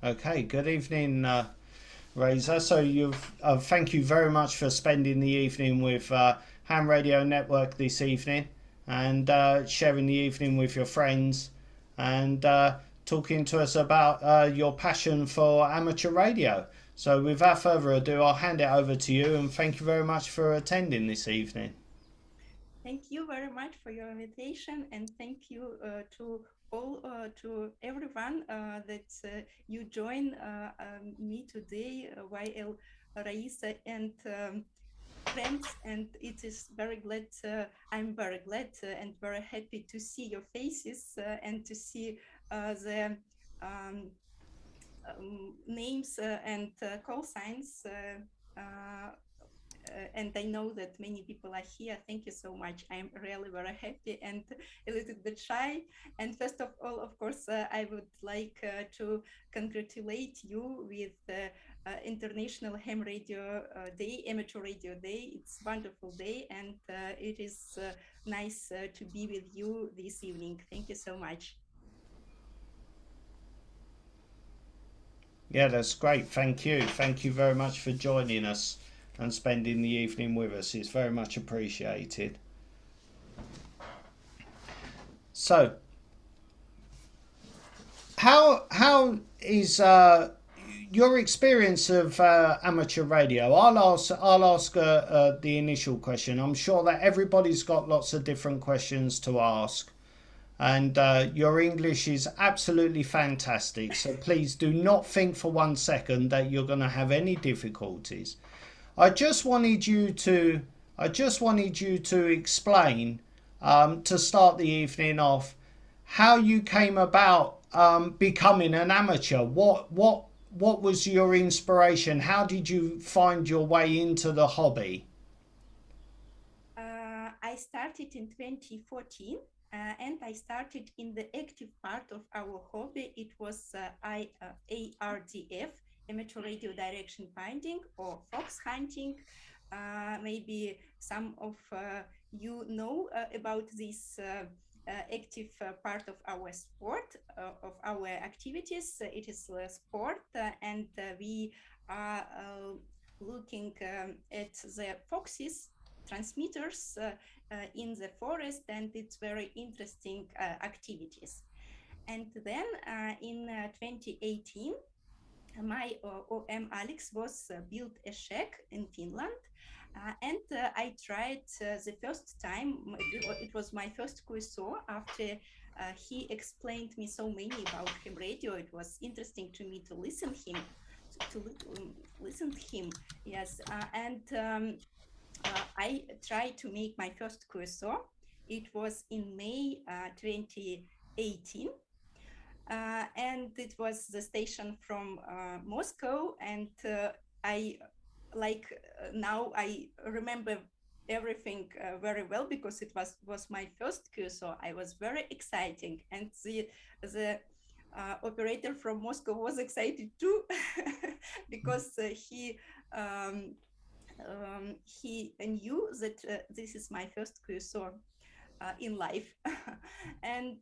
Okay, good evening, Raisa. So you've thank you very much for spending the evening with Ham Radio Network this evening, and sharing the evening with your friends, and talking to us about your passion for amateur radio. So without further ado, I'll hand it over to you, and thank you very much for attending this evening. Thank you very much for your invitation, and thank you to all to everyone that you join me today while Raisa and friends, and it is very glad. I'm very glad and very happy to see your faces and to see the um, names and call signs. And I know that many people are here. Thank you so much. I'm really very happy and a little bit shy. And first of all, of course, I would like to congratulate you with International Ham Radio Day, Amateur Radio Day. It's a wonderful day, and it is nice to be with you this evening. Thank you so much. Yeah, that's great. Thank you. Thank you very much for joining us and spending the evening with us. It's very much appreciated. So, how is your experience of amateur radio? I'll ask the initial question. I'm sure that everybody's got lots of different questions to ask, and your English is absolutely fantastic. So please do not think for 1 second that you're going to have any difficulties. I just wanted you to I just wanted you to explain, to start the evening off, how you came about becoming an amateur. What was your inspiration? How did you find your way into the hobby? I started in 2014 and I started in the active part of our hobby. It was ARDF, amateur radio direction finding, or fox hunting. Maybe some of you know about this active part of our sport, of our activities. It is a sport, and we are looking at the foxes transmitters in the forest, and it's very interesting activities. And then in 2018, my OM Alex was built a shack in Finland. And I tried the first time. It was my first QSO after he explained me so many about him radio. It was interesting to me to listen him, listen to him. Yes, and I tried to make my first QSO. It was in May 2018. And it was the station from Moscow. And I now I remember everything very well because it was my first QSO. I was very exciting, and the operator from Moscow was excited too because he knew that this is my first QSO in life. And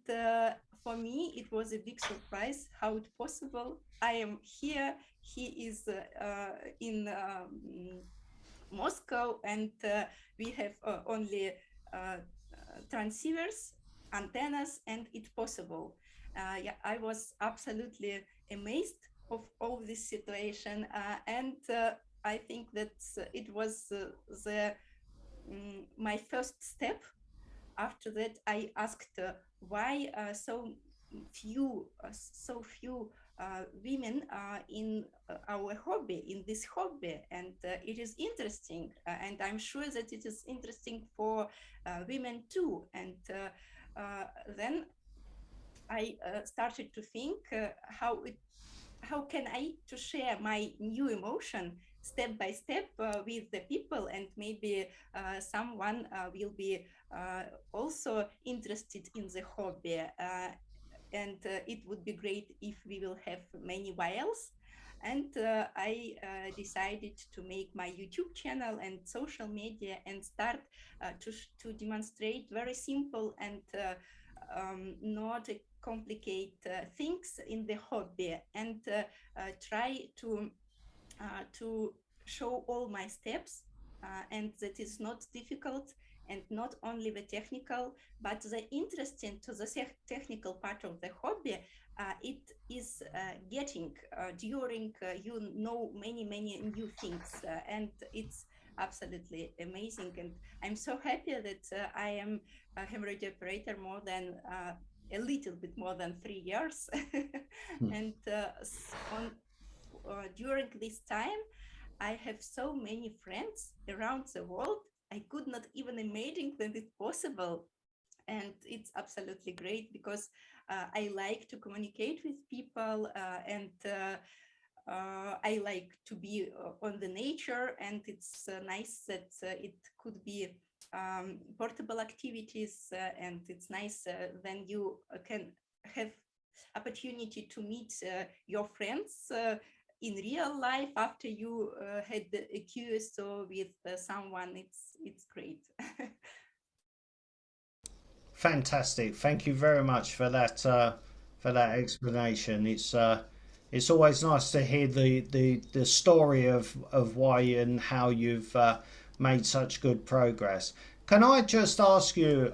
for me, it was a big surprise how it possible. I am here, he is in Moscow, and we have only transceivers, antennas, and it possible. Yeah, I was absolutely amazed of all this situation, and I think that it was the my first step. After that, I asked why so few women in our hobby, in this hobby, and it is interesting, and I'm sure that it is interesting for women too. And then I started to think how can I to share my new emotion step by step with the people, and maybe someone will be also interested in the hobby, and it would be great if we will have many vials. And I decided to make my YouTube channel and social media and start to demonstrate very simple and not complicate things in the hobby, and try to show all my steps, and that is not difficult, and not only the technical, but the interesting to the technical part of the hobby. It is getting during you know many new things, and it's absolutely amazing. And I'm so happy that I am a ham radio operator more than a little bit more than 3 years. And during this time, I have so many friends around the world. I could not even imagine that it's possible. And it's absolutely great because I like to communicate with people, and I like to be on the nature, and it's nice that it could be portable activities, and it's nice when you can have opportunity to meet your friends in real life after you had a QSO with someone. It's great. Fantastic. Thank you very much for that explanation. It's always nice to hear the story of why and how you've made such good progress. Can I just ask you,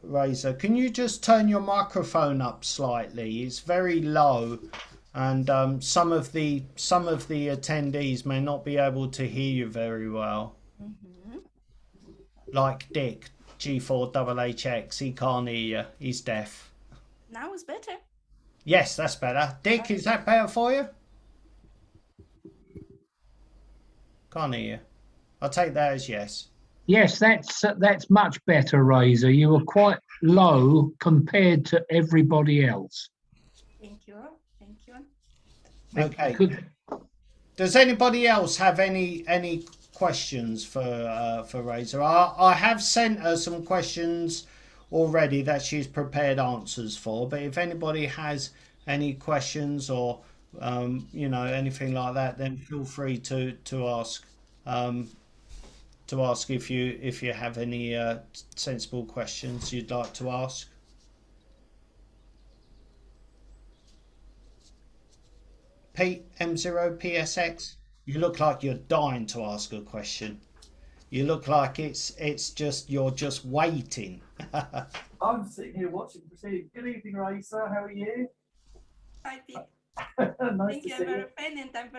Raisa, can you just turn your microphone up slightly? It's very low, and some of the attendees may not be able to hear you very well. Mm-hmm. Like Dick, G4HHX, he can't hear you. He's deaf. Now it's better. Yes, that's better. Dick, is that better for you? Can't hear you. I'll take that as yes. Yes, that's much better, Raisa. You were quite low compared to everybody else. Thank you. Thank you. Okay. Does anybody else have any questions for Raisa? I have sent her some questions already that she's prepared answers for, but if anybody has any questions or you know, anything like that, then feel free to ask if you have any sensible questions you'd like to ask. Pete M0PSX, you look like you're dying to ask a question. You look like it's just you're just waiting. I'm sitting here watching the proceedings. Good evening, Raisa. How are you? Hi, Pete. Nice Thank to you. see I'm very you. fine, and I'm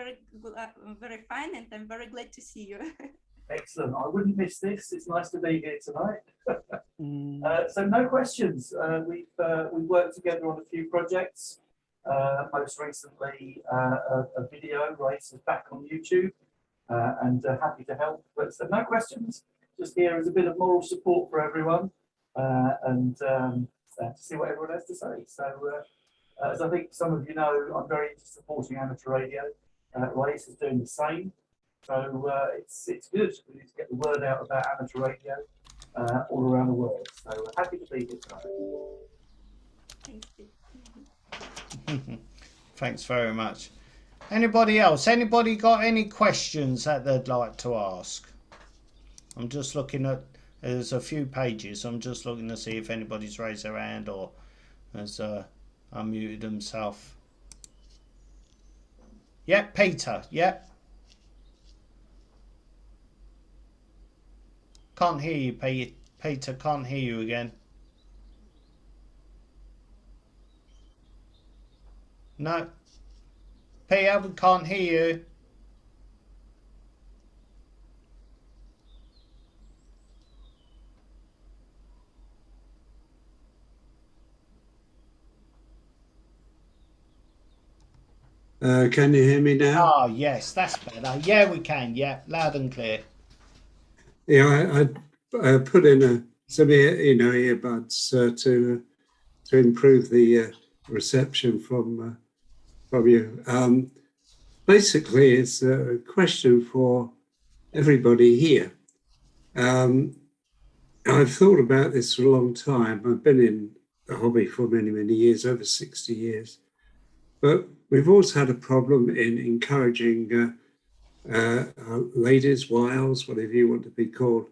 very fine, and I'm very glad to see you. Excellent. I wouldn't miss this. It's nice to be here tonight. So no questions. We've worked together on a few projects. Most recently, a video. Raisa's back on YouTube, and happy to help. But so no questions. Just here as a bit of moral support for everyone, and to see what everyone has to say. So, as I think some of you know, I'm very into supporting amateur radio. Raisa's doing the same. So it's good. We need to get the word out about amateur radio all around the world. So happy to be here tonight. Thanks, Pete. Thanks very much. Anybody else? Anybody got any questions that they'd like to ask? I'm just looking at, there's a few pages. I'm just looking to see if anybody's raised their hand or has unmuted himself. Yep, Peter. Yep. Can't hear you, Peter. Can't hear you again. No. Peter, we can't hear you. Can you hear me now? Oh, yes, that's better. Yeah, we can. Yeah, loud and clear. Yeah, I put in some earbuds to improve the reception from you. Basically, it's a question for everybody here. I've thought about this for a long time. I've been in the hobby for many years, over 60 years. But we've also had a problem in encouraging ladies, wiles, whatever you want to be called,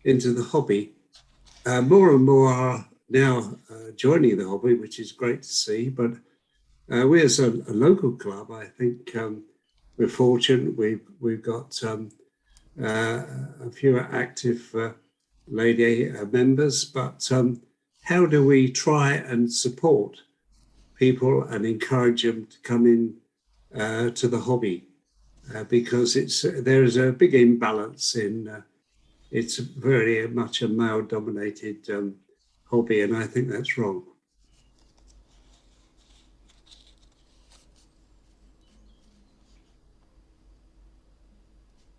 into the hobby. More and more now joining the hobby, which is great to see. But we as a local club, I think we're fortunate. We've got a few active lady members, but how do we try and support people and encourage them to come in to the hobby? Because there is a big imbalance in it's very much a male-dominated hobby, and I think that's wrong.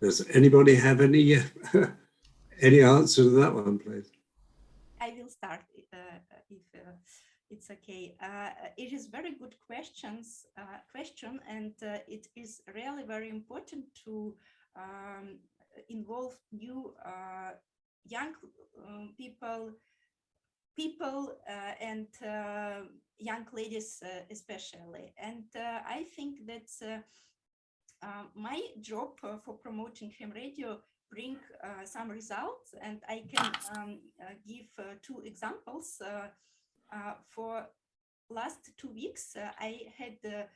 Does anybody have any any answer to that one, please? I will start if it's okay. It is very good question, and it is really very important to involve new young people and young ladies especially. And I think that my job for promoting ham radio bring some results, and I can give 2 examples. For last 2 weeks, I had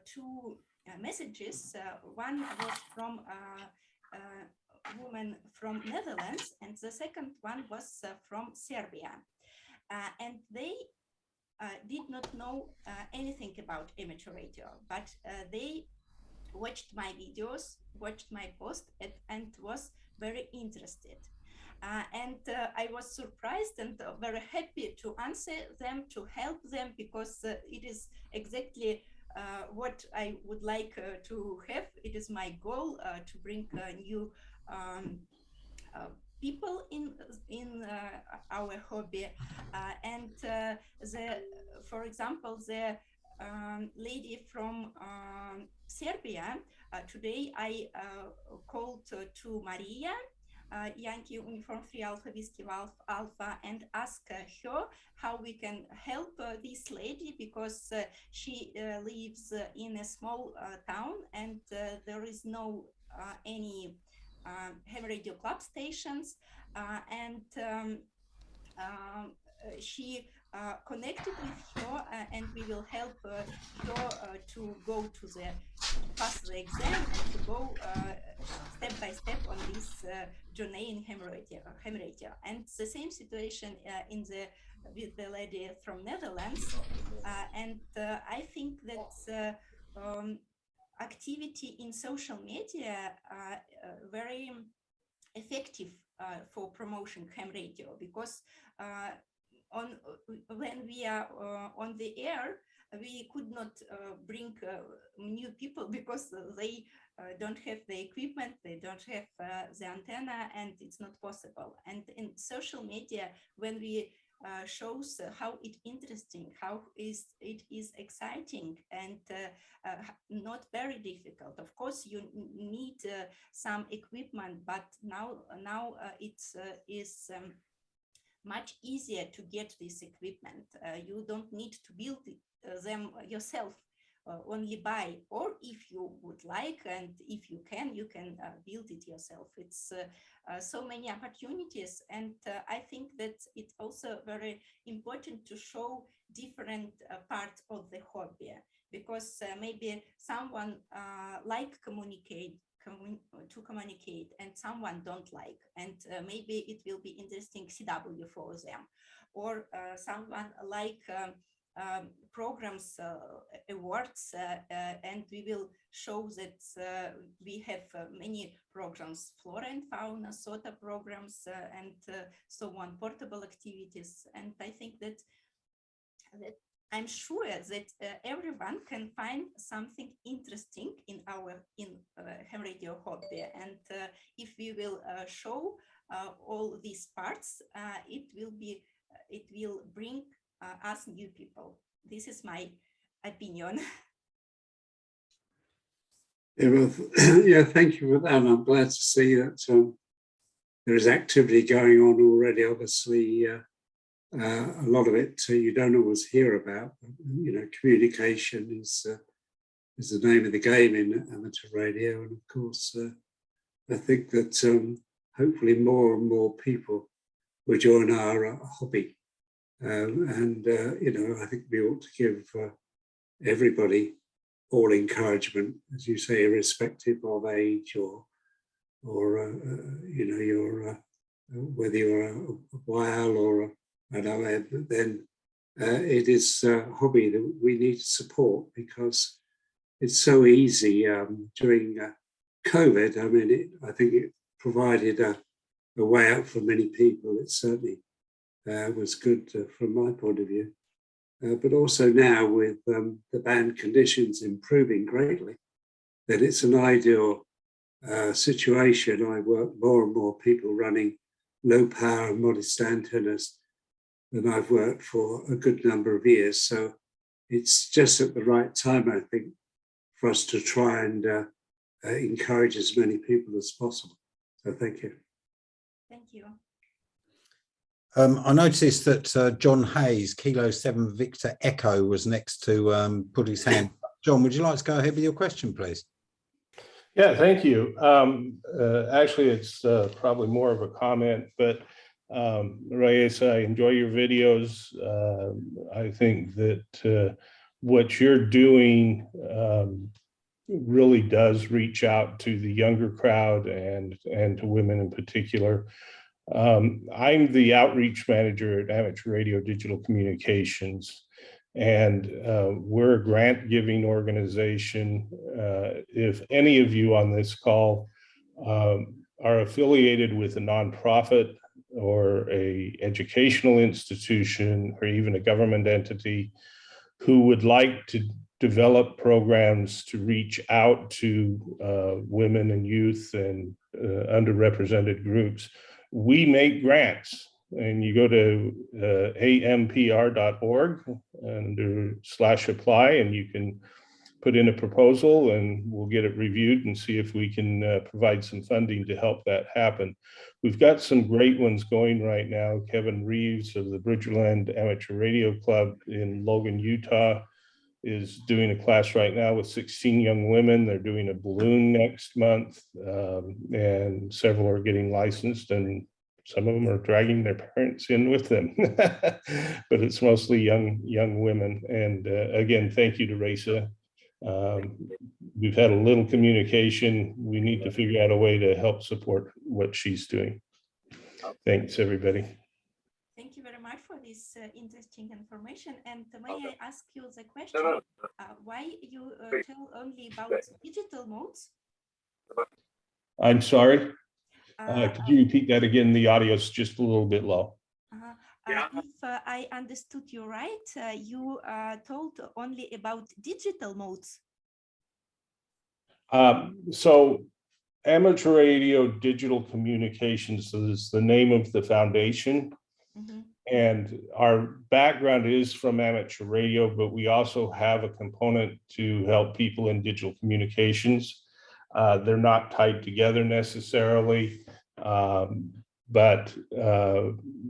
2 messages. One was from a woman from Netherlands, and the second one was from Serbia. And they did not know anything about amateur radio, but they watched my videos, watched my post, and was very interested. And I was surprised and very happy to answer them, to help them, because it is exactly what I would like to have. It is my goal to bring new people in our hobby. And for example, the lady from Serbia, today I called to Maria, Yankee Uniform 3 Alpha Whiskey Alpha, and ask her how we can help this lady, because she lives in a small town, and there is no any ham radio club stations, and she connected with her, and we will help her to go to pass the exam and to go step by step on this journey in ham radio. And the same situation with the lady from Netherlands. And I think that activity in social media very effective for promotion ham radio, because when we are on the air, we could not bring new people, because they don't have the equipment, they don't have the antenna, and it's not possible. And in social media, when we shows how it interesting, how it is exciting, and not very difficult. Of course, you need some equipment, but now it is much easier to get this equipment. You don't need to build them yourself, only buy, or if you would like, and if you can build it yourself. It's so many opportunities, and I think that it's also very important to show different parts of the hobby, because maybe someone like to communicate and someone don't like, and maybe it will be interesting CW for them, or someone like programs, awards, and we will show that we have many programs, flora and fauna, SOTA programs, and so on, portable activities. And I think that I'm sure that everyone can find something interesting in ham radio hobby, and if we will show all these parts, it will bring us new people. This is my opinion. Yeah, well, yeah, thank you for that. I'm glad to see that there is activity going on already. Obviously, a lot of it you don't always hear about. You know, communication is the name of the game in amateur radio, and of course, I think that hopefully more and more people will join our hobby. You know, I think we ought to give everybody all encouragement, as you say, irrespective of age or you know, your whether you're a YL or an OM, then it is a hobby that we need to support, because it's so easy during COVID. I mean, I think it provided a way out for many people. It certainly was good from my point of view. But also now with the band conditions improving greatly, then it's an ideal situation. I work more and more people running low power and modest antennas than I've worked for a good number of years. So it's just at the right time, I think, for us to try and encourage as many people as possible. So thank you. Thank you. I noticed that John Hayes, Kilo 7 Victor Echo, was next to put his hand. John, would you like to go ahead with your question, please? Yeah, thank you. Actually, it's probably more of a comment, but Raisa, I enjoy your videos. I think that what you're doing really does reach out to the younger crowd and to women in particular. I'm the outreach manager at Amateur Radio Digital Communications, and we're a grant-giving organization. If any of you on this call are affiliated with a nonprofit or a educational institution or even a government entity who would like to develop programs to reach out to women and youth and underrepresented groups, we make grants. And you go to ampr.org and /apply, and you can put in a proposal and we'll get it reviewed and see if we can provide some funding to help that happen. We've got some great ones going right now. Kevin Reeves of the Bridgerland Amateur Radio Club in Logan, Utah is doing a class right now with 16 young women. They're doing a balloon next month, and several are getting licensed, and some of them are dragging their parents in with them. But it's mostly young women. And again, thank you to Raisa. We've had a little communication. We need to figure out a way to help support what she's doing. Thanks, everybody. Thank you very much for this interesting information. And may I ask you the question, why you tell only about digital modes? I'm sorry. Could you repeat that again? The audio is just a little bit low. If I understood you right, you told only about digital modes. So Amateur Radio Digital Communications is the name of the foundation. Mm-hmm. And our background is from amateur radio, but we also have a component to help people in digital communications. They're not tied together necessarily, but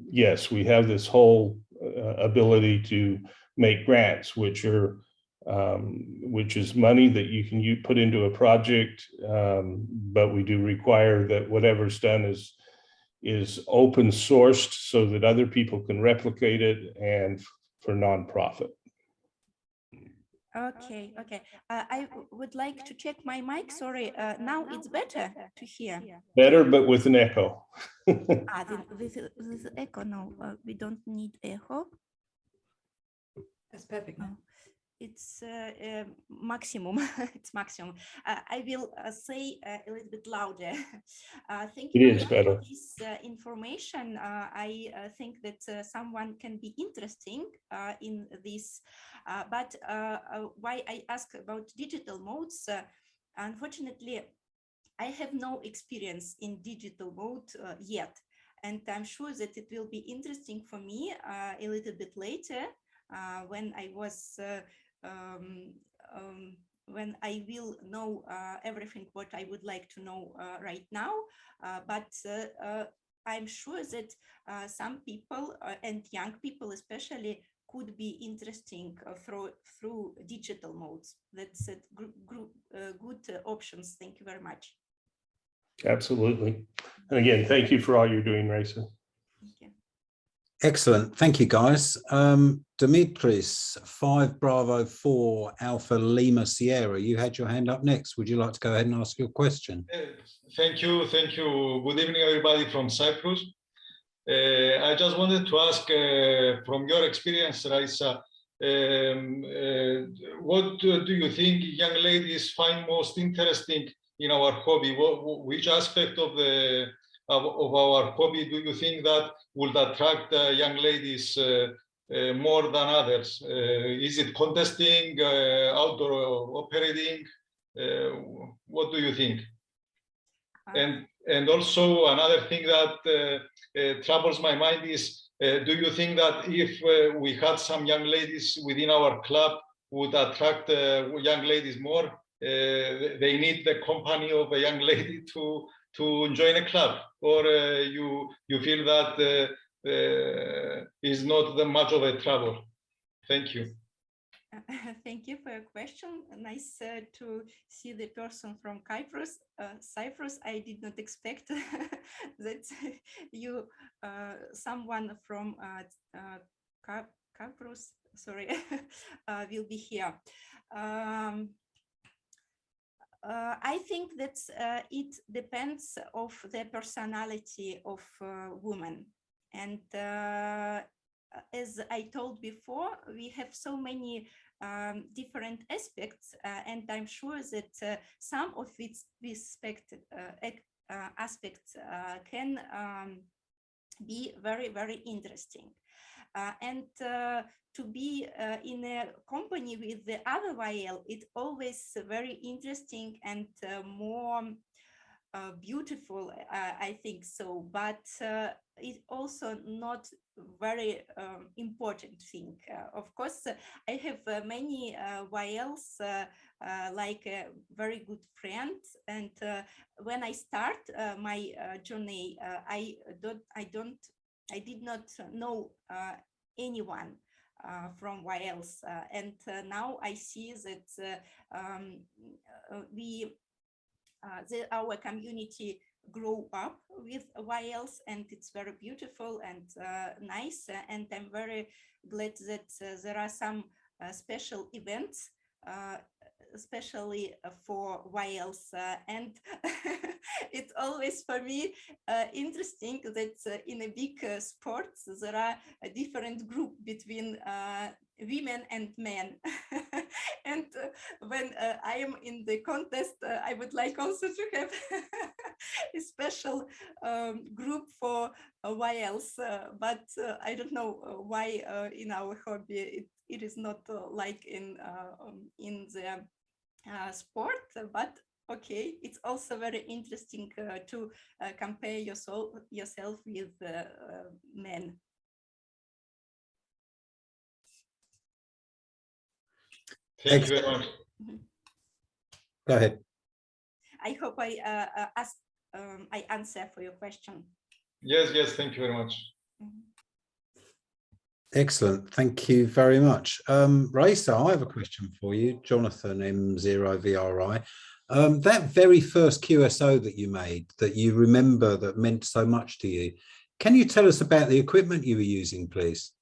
yes, we have this whole ability to make grants, which is money that you can put into a project, but we do require that whatever's done is open sourced so that other people can replicate it, and for nonprofit. Okay. I would like to check my mic. Sorry, now it's better to hear. Better, but with an echo. With echo, no, we don't need echo. That's perfect. It's maximum. It's maximum. I will say a little bit louder. Thank you it is better. for this information. I think that someone can be interesting in this. But why I ask about digital modes? Unfortunately, I have no experience in digital mode yet, and I'm sure that it will be interesting for me a little bit later when I was. When I will know everything what I would like to know right now, but I'm sure that some people and young people especially could be interesting through digital modes. That's good options. Thank you very much. Absolutely. And again, thank you for all you're doing, Raisa. Thank you. Excellent. Thank you, guys. Dimitris, 5 Bravo 4 Alpha Lima Sierra. You had your hand up next. Would you like to go ahead and ask your question? Thank you. Thank you. Good evening, everybody from Cyprus. I just wanted to ask from your experience, Raisa, what do you think young ladies find most interesting in our hobby? Which aspect of our hobby do you think that would attract young ladies more than others? Is it contesting, outdoor operating? What do you think? And also another thing that troubles my mind is, do you think that if we had some young ladies within our club would attract young ladies more? They need the company of a young lady to join a club, or you feel that is not that much of a trouble? Thank you. Thank you for your question. Nice to see the person from Cyprus. I did not expect that you, someone from Cyprus, sorry, will be here. I think that it depends of the personality of women, and as I told before, we have so many different aspects, and I'm sure that some of these aspects can be very, very interesting. And to be in a company with the other YL, it's always very interesting and more beautiful, I think so, but it's also not very important thing. Of course, I have many YLs like a very good friend, and when I start my journey, I did not know anyone from YLs, and now I see that our community grow up with YLs, and it's very beautiful and nice, and I'm very glad that there are some special events especially for YLs, and it's always for me interesting that in a big sports there are a different group between women and men. And when I am in the contest, I would like also to have a special group for YLs, but I don't know why in our hobby it is not like in the sport, but okay, it's also very interesting to compare yourself with men. Thank you very much. Go ahead. I hope I I answer for your question. Yes, thank you very much. Excellent, thank you very much. Raisa, I have a question for you. Jonathan M0VRI. That very first QSO that you made, that you remember, that meant so much to you, can you tell us about the equipment you were using, please?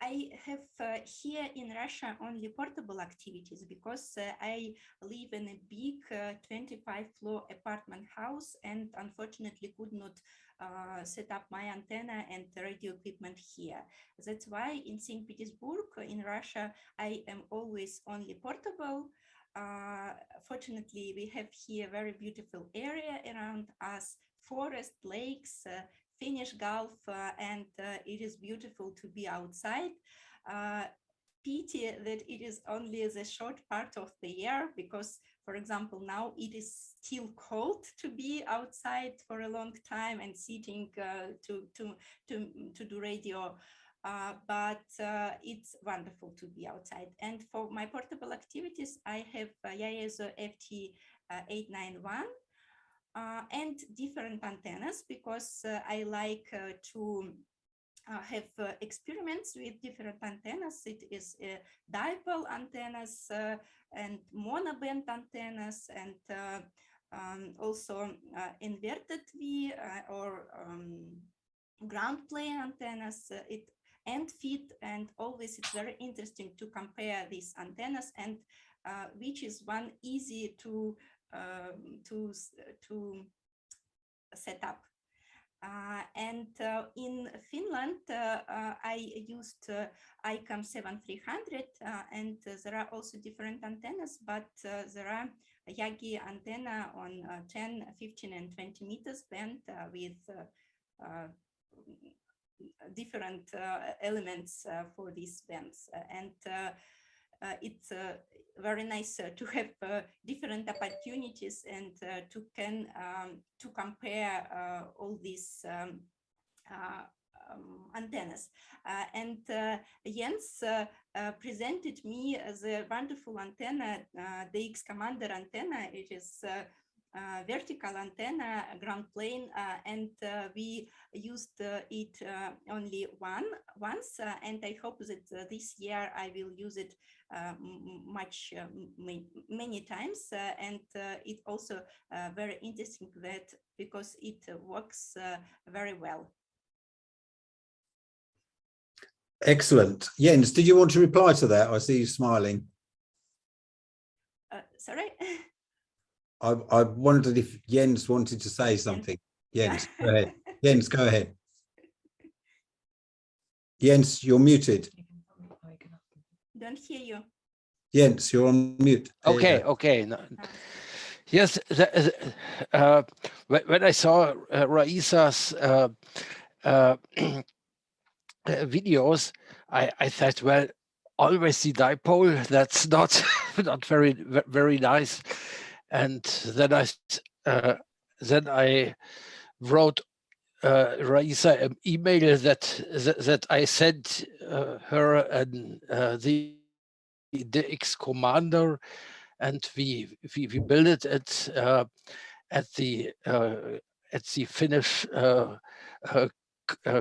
I have here in Russia only portable activities because I live in a big 25-floor apartment house and unfortunately could not set up my antenna and radio equipment here. That's why in St. Petersburg, in Russia, I am always only portable. Fortunately, we have here a very beautiful area around us, forest, lakes, Finnish Gulf, and it is beautiful to be outside. Pity that it is only the short part of the year because, for example, now it is still cold to be outside for a long time and sitting to do radio. But it's wonderful to be outside. And for my portable activities, I have Yaesu FT891. And different antennas because I like to have experiments with different antennas. It is dipole antennas and monoband antennas and also inverted V or ground plane antennas, and feed, and always it's very interesting to compare these antennas and which is one easy to set up. And in Finland, I used ICAM 7300, and there are also different antennas, but there are Yagi antenna on 10, 15, and 20 meters band with different elements for these bands. And it's very nice to have different opportunities and to compare all these antennas. And Jens presented me the wonderful antenna, the X Commander antenna. It is vertical antenna, ground plane, and we used it only once, and I hope that this year I will use it many times, and it also very interesting that because it works very well. Excellent. Jens, did you want to reply to that? I see you smiling. Sorry? I wondered if Jens wanted to say something. Jens, go ahead. Jens, go ahead. Jens, you're muted. Don't hear you. Jens, you're on mute. There okay, okay. No. Yes, when I saw Raisa's videos, I thought, well, always the dipole, that's not not very nice. And then I wrote Raisa an email that I sent her and the X Commander, and we built it at the Finnish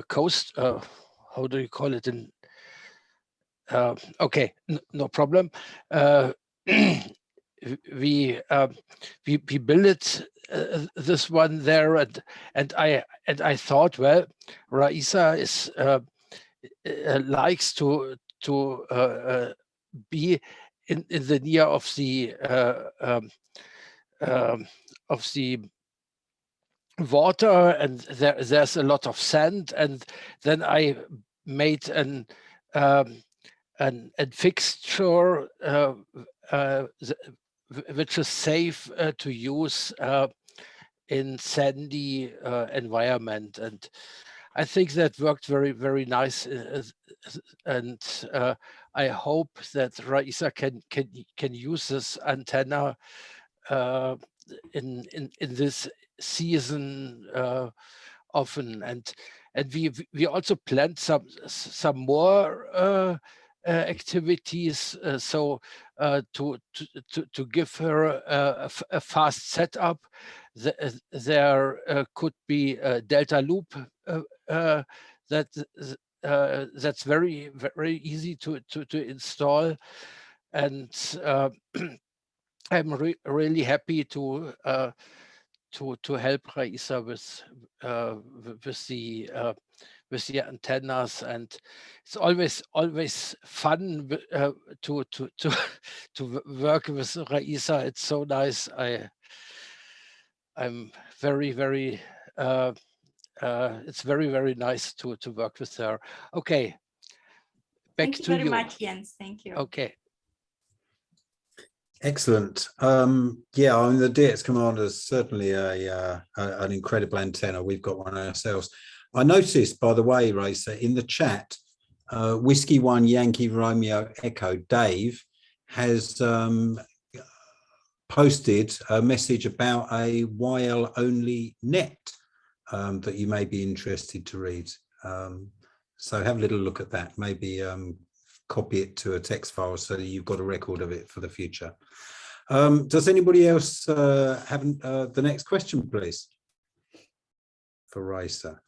coast. How do you call it? In okay, no problem. We built it, this one there, and I thought, well, Raisa is likes to be in the near of the water, and there's a lot of sand, and then I made a fixture which is safe to use in sandy environment, and I think that worked very nice, and I hope that Raisa can use this antenna in this season often, and we also planned some more activities, so to give her a fast setup. There could be a delta loop that's very easy to install, and I'm really happy to help Raisa with the antennas, and it's always fun to work with Raisa. It's so nice. I'm very it's very nice to work with her. Okay, back to you. Thank you very much, Jens. Thank you. Okay. Excellent. Yeah, I mean, the DX Commander is certainly an incredible antenna. We've got one ourselves. I noticed, by the way, Raisa, in the chat, Whiskey 1 Yankee Romeo Echo Dave has posted a message about a YL only net that you may be interested to read. So have a little look at that. Maybe copy it to a text file so that you've got a record of it for the future. Does anybody else have the next question, please, for Raisa?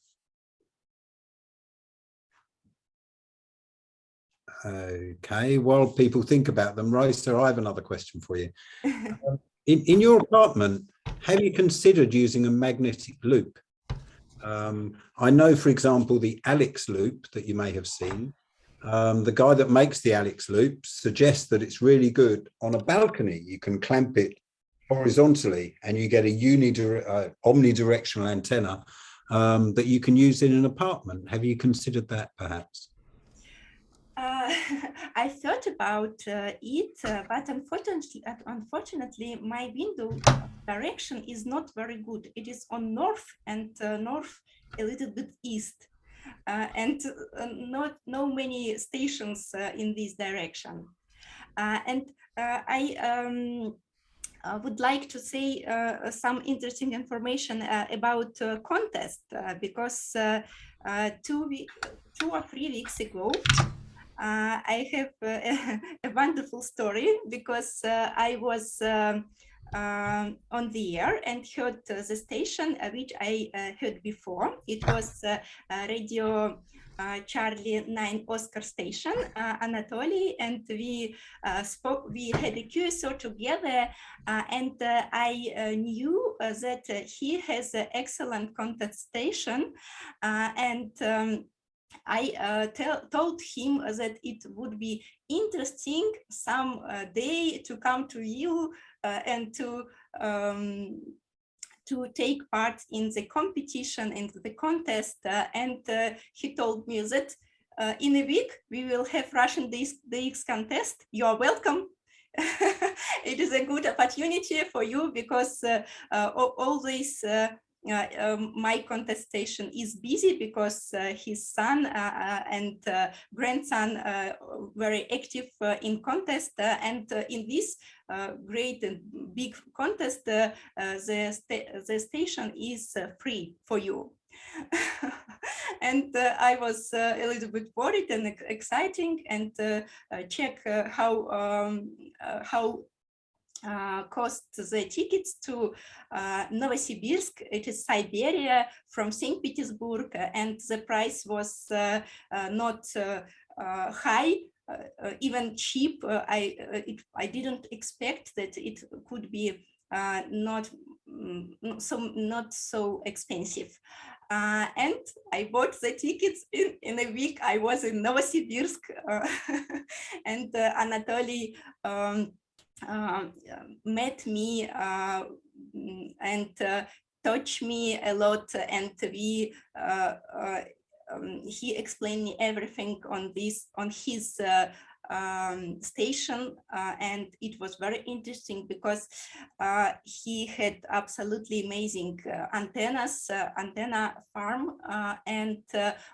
Okay, while people think about them, Raisa, I have another question for you. In your apartment, have you considered using a magnetic loop I know, for example, the Alex loop that you may have seen. The guy that makes the Alex loop suggests that it's really good on a balcony. You can clamp it horizontally and you get a omnidirectional antenna that you can use in an apartment. Have you considered that perhaps? I thought about it, but unfortunately, my window direction is not very good. It is on north and north a little bit east, and not many stations in this direction. And I would like to say some interesting information about contest because 2 or 3 weeks ago, I have a wonderful story because I was on the air and heard the station which I heard before. It was Radio Charlie 9 Oscar station, Anatoly, and we spoke. We had a QSO together, and I knew that he has an excellent contact station, and I told him that it would be interesting some day to come to you and to take part in the competition and the contest. And he told me that in a week we will have Russian DX contest. You are welcome. It is a good opportunity for you because all this my contestation is busy because his son and grandson very active in contest, and in this great and big contest the station is free for you. And I was a little bit worried and exciting, and check how cost the tickets to Novosibirsk. It is Siberia from St. Petersburg, and the price was not high, even cheap. I didn't expect that it could be not so expensive. And I bought the tickets in a week. I was in Novosibirsk, and Anatoly met me and touched me a lot, and we he explained me everything on his station, and it was very interesting because he had absolutely amazing antenna farm, and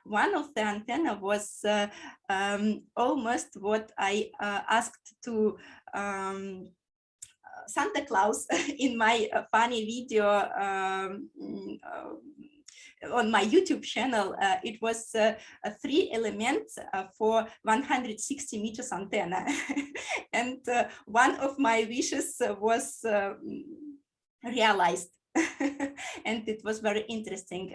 one of the antenna was almost what I asked to Santa Claus in my funny video on my YouTube channel. It was 3 elements for 160 meters antenna. And one of my wishes was realized. And it was very interesting.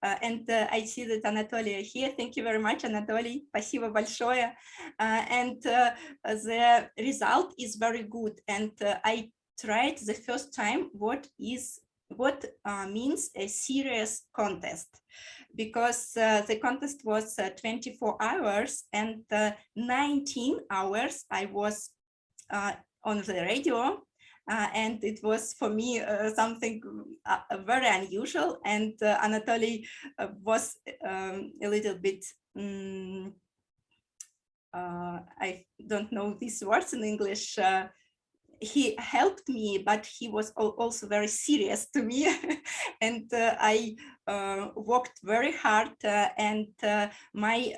And I see that Anatoly here. Thank you very much, Anatoly. Спасибо большое. And the result is very good. And I tried the first time what means a serious contest, because the contest was 24 hours, and 19 hours I was on the radio. And it was for me something very unusual, and Anatoly was a little bit, I don't know these words in English, he helped me, but he was also very serious to me. And I worked very hard, and my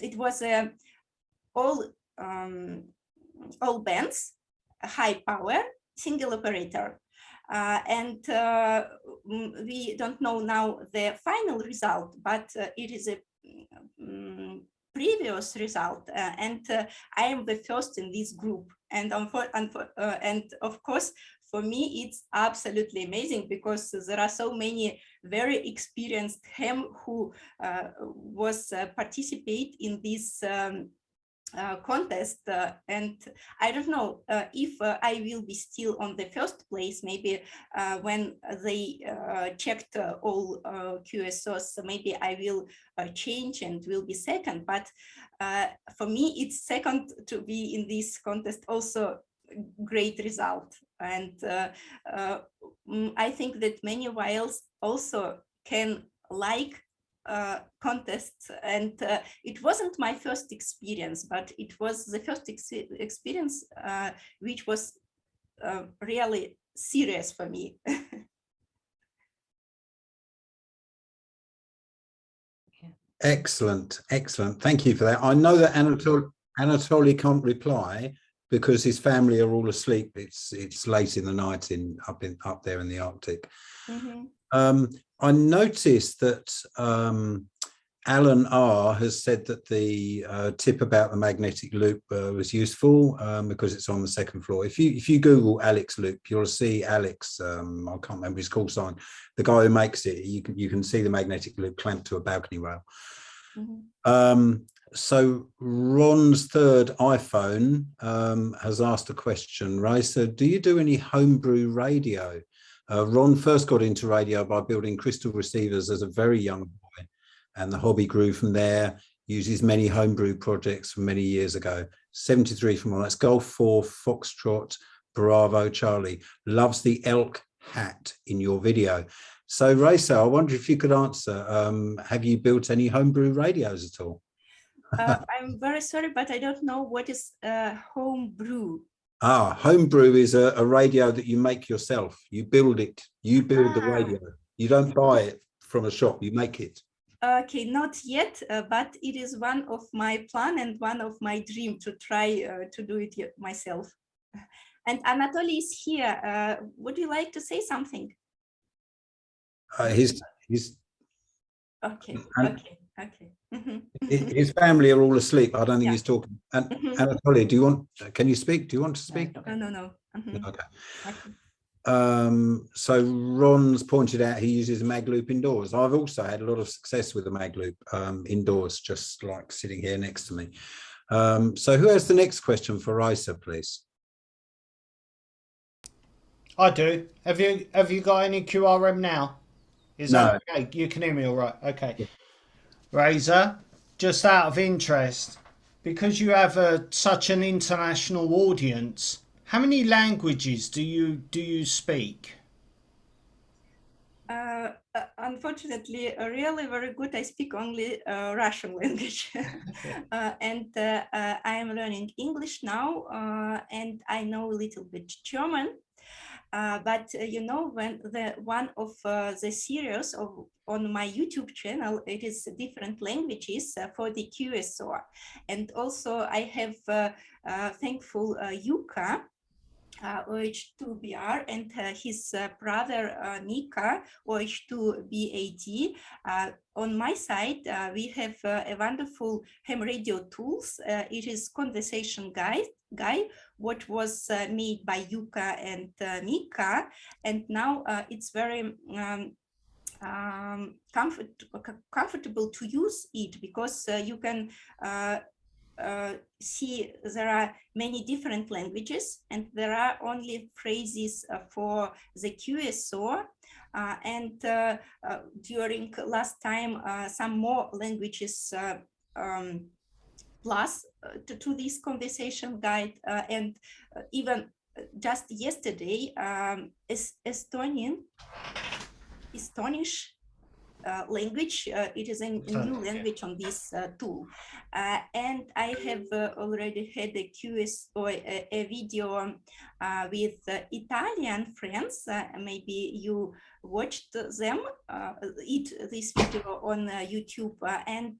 it was all bands, high power, single operator. And we don't know now the final result, but it is a previous result, and I am the first in this group. And of course, for me, it's absolutely amazing because there are so many very experienced ham who was participate in this contest, and I don't know if I will be still on the first place. Maybe when they checked all QSOs, maybe I will change and will be second. But for me, it's second to be in this contest also great result. And I think that many whiles also can like contests, and it wasn't my first experience, but it was the first experience which was really serious for me. Excellent, excellent. Thank you for that. I know that Anatoly can't reply because his family are all asleep. It's late in the night up there in the Arctic. Mm-hmm. I noticed that Alan R has said that the tip about the magnetic loop was useful because it's on the second floor. If you Google Alex loop, you'll see Alex. I can't remember his call sign. The guy who makes it. You can see the magnetic loop clamped to a balcony rail. Mm-hmm. So Ron's third iPhone has asked a question. Raisa, do you do any homebrew radio? Ron first got into radio by building crystal receivers as a very young boy, and the hobby grew from there. Uses many homebrew projects from many years ago. 73 from all. That's Golf 4, Foxtrot, Bravo, Charlie. Loves the elk hat in your video. So Raisa, I wonder if you could answer, have you built any homebrew radios at all? I'm very sorry, but I don't know what is homebrew. Homebrew is a radio that you make yourself. You build it. You build the radio. You don't buy it from a shop. You make it. Okay, not yet, but it is one of my plan and one of my dream to try to do it myself. And Anatoly is here. Would you like to say something? His okay. His family are all asleep. I don't think he's talking. And Anatoly, can you speak? Do you want to speak? No. Okay. So Ron's pointed out he uses a mag loop indoors. I've also had a lot of success with the mag loop indoors, just like sitting here next to me. So who has the next question for Raisa, please? I do. Have you got any QRM now? Is that okay? You can hear me all right. Okay. Yeah. Raisa, just out of interest, because you have such an international audience, how many languages do you speak? Unfortunately, really very good. I speak only Russian language, and I am learning English now, and I know a little bit German. But you know, when one of the series on my YouTube channel, it is different languages for the QSO, and also I have thankful Yuka, OH7BG, and his brother Mika, OH7BG. On my side, we have a wonderful ham radio tools. It is conversation guide, what was made by Yuka and Mika, and now it's very comfortable to use it, because you can see there are many different languages, and there are only phrases for the QSO, and during last time some more languages plus to this conversation guide, and even just yesterday Estonish language, it is a new language on this tool, and I have already had a QSO, a video with Italian friends. Maybe you watched them, this video on YouTube, and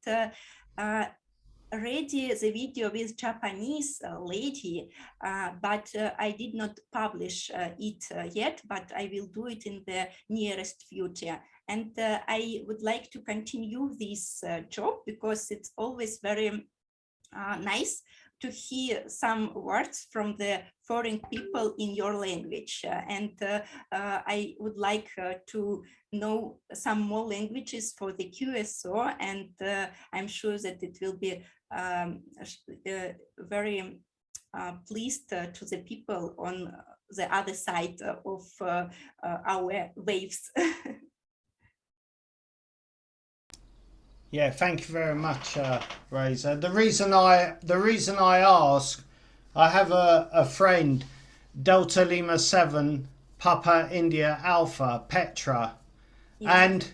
already the video with Japanese lady, but I did not publish it yet, but I will do it in the nearest future. And I would like to continue this job, because it's always very nice to hear some words from the foreign people in your language. I would like to know some more languages for the QSO, and I'm sure that it will be very pleased to the people on the other side of our waves. Yeah, thank you very much, Raisa. The reason I ask, I have a friend, Delta Lima 7, Papa India Alpha, Petra, and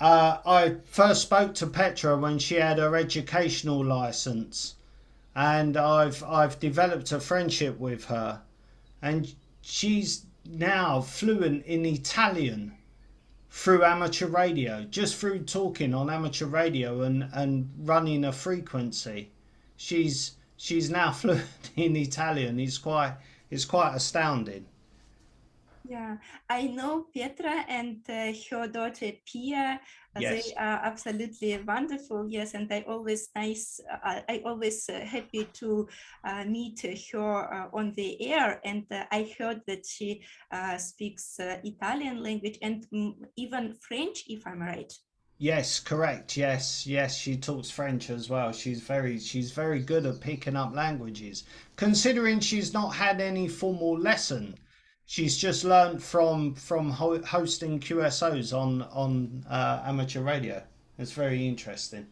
I first spoke to Petra when she had her educational license, and I've developed a friendship with her, and she's now fluent in Italian through amateur radio, just through talking on amateur radio and running a frequency. She's now fluent in Italian. It's quite astounding. Yeah, I know Petra and her daughter Pia. Yes. They are absolutely wonderful. Yes, and I always happy to meet her on the air. And I heard that she speaks Italian language and even French, if I'm right. Yes, correct. Yes, she talks French as well. She's very good at picking up languages. Considering she's not had any formal lesson, she's just learned from hosting QSOs on amateur radio. It's very interesting.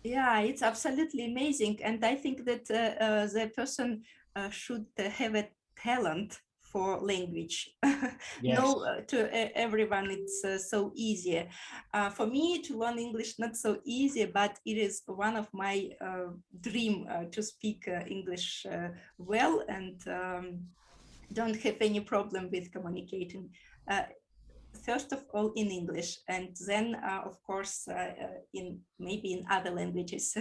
Yeah, it's absolutely amazing, and I think that the person should have a talent for language. Yes. No, to everyone it's so easy. For me to learn English not so easy, but it is one of my dream to speak English well, and don't have any problem with communicating. First of all in English, and then of course in maybe in other languages.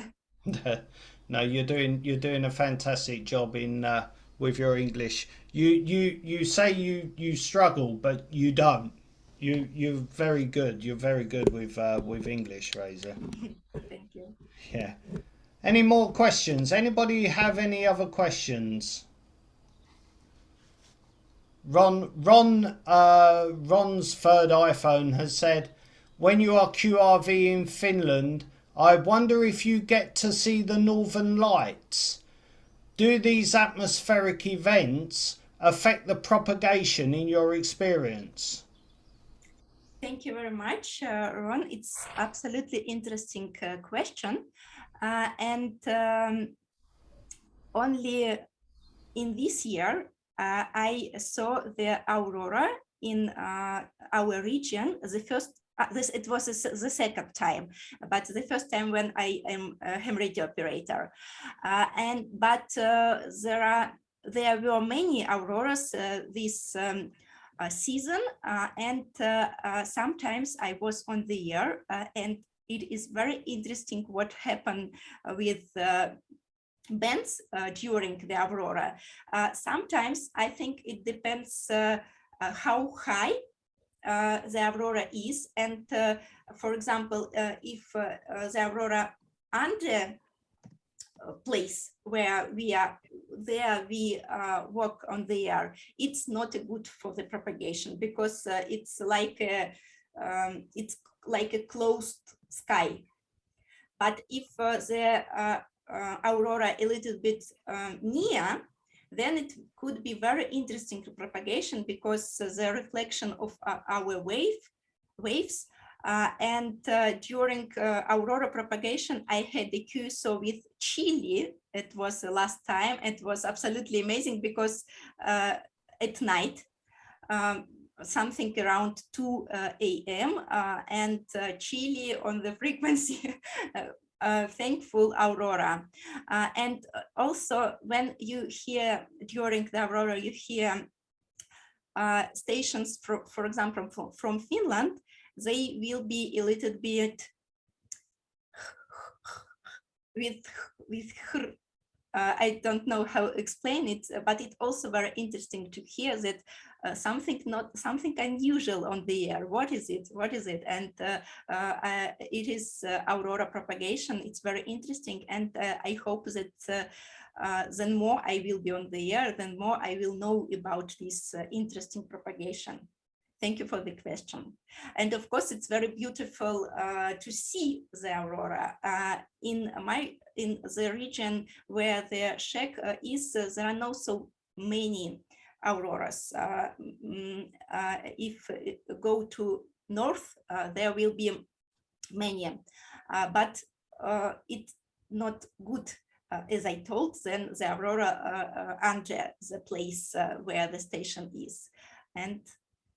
No, you're doing a fantastic job in with your English. You say you struggle, but you don't. You're very good. You're very good with English, Raisa. Thank you. Yeah. Any more questions? Anybody have any other questions? Ron's third iPhone has said, when you are QRV in Finland, I wonder if you get to see the Northern Lights. Do these atmospheric events affect the propagation in your experience? Thank you very much, Ron. It's absolutely interesting question. Only in this year, I saw the Aurora in our region. The first, it was the second time, but the first time when I am a ham radio operator. But there were many auroras this season, and sometimes I was on the air, and it is very interesting what happened with bands during the Aurora. Sometimes I think it depends how high the Aurora is, and for example, if the Aurora under place where we are there, we walk on the air, it's not good for the propagation, because it's like a closed sky. But if the Aurora a little bit near, then it could be very interesting to propagation, because the reflection of our waves. During Aurora propagation, I had the QSO with Chile. It was the last time. It was absolutely amazing, because at night, something around 2 a.m. And Chile on the frequency, thankful Aurora. And also when you hear during the Aurora, you hear stations, for example, from Finland, they will be a little bit with I don't know how to explain it, but it's also very interesting to hear that something unusual on the air. What is it? What is it? And it is Aurora propagation. It's very interesting, and I hope that then more I will be on the air, then more I will know about this interesting propagation. Thank you for the question. And of course, it's very beautiful to see the aurora. In the region where the shack is, there are not so many auroras. If go to north, there will be many, but it's not good. As I told, then the aurora under the place where the station is. And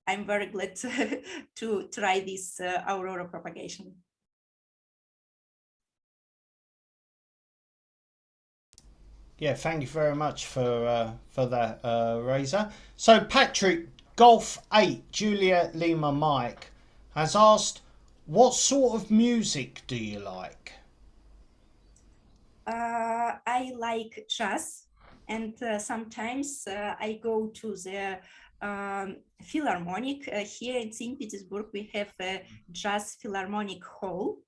I'm very glad to try this aurora propagation. Yeah, thank you very much for that, Raisa. So Patrick, Golf 8, Juliet Lima Mike, has asked, what sort of music do you like? I like jazz, and sometimes I go to the Philharmonic. Here in St. Petersburg, we have a jazz Philharmonic hall,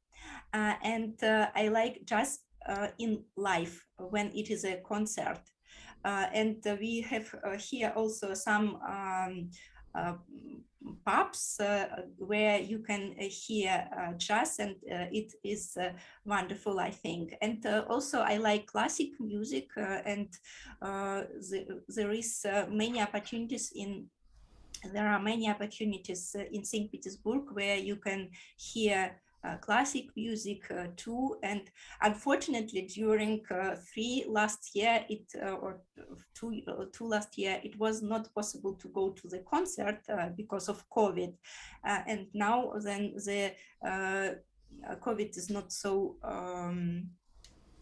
and I like jazz in live when it is a concert. And we have here also some pubs where you can hear jazz, and it is wonderful, I think. And also I like classic music, and there is many opportunities in there are many opportunities in St. Petersburg where you can hear classic music too. And unfortunately, during two last year, it was not possible to go to the concert because of COVID. And now then the COVID is not so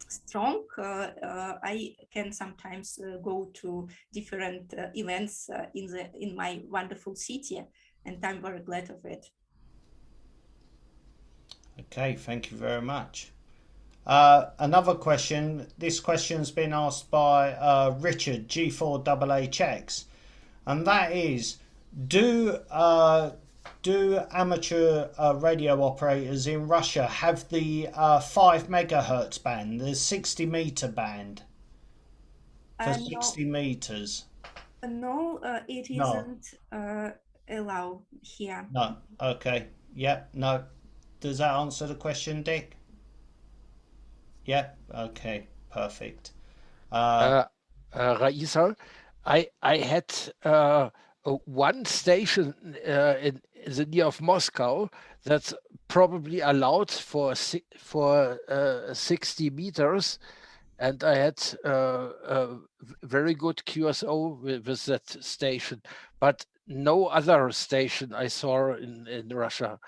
strong. I can sometimes go to different events in my wonderful city, and I'm very glad of it. Okay, thank you very much. Another question. This question's been asked by Richard G4HHX, and that is, do amateur radio operators in Russia have the 5 megahertz band, the 60-meter band for 60 meters? No, it isn't allowed here. No. Okay. Yep. No. Does that answer the question, Dick? Yep. Okay. Perfect. Raisa, I had one station in the near of Moscow that's probably allowed for 60 meters, and I had a very good QSO with that station, but no other station I saw in Russia.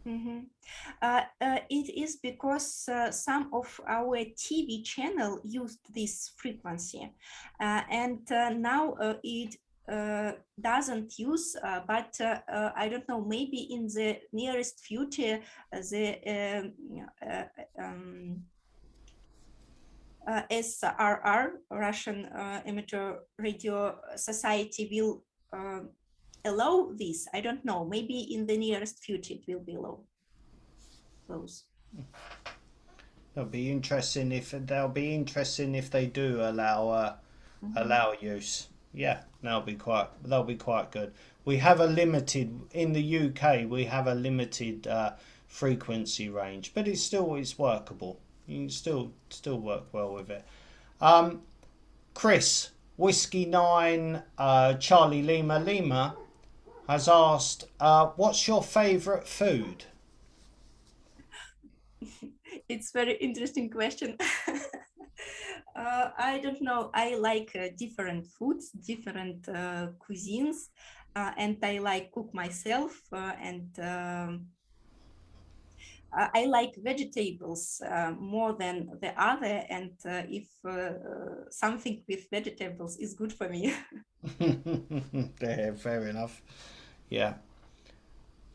Mm-hmm. It is because some of our TV channel used this frequency, and now it doesn't use, but I don't know, maybe in the nearest future, the SRR, Russian Amateur Radio Society, will allow this. I don't know, maybe in the nearest future it will be allowed. That'll be interesting if they do allow allow use. Yeah, that'll be quite good. We have a limited in the UK. We have a limited frequency range, but it's workable. You can still work well with it. Chris, Whiskey 9 Charlie Lima Lima has asked, what's your favorite food? It's very interesting question. I don't know. I like different foods, different cuisines, and I like cook myself, and I like vegetables more than the other, and if something with vegetables is good for me. Yeah, fair enough. Yeah.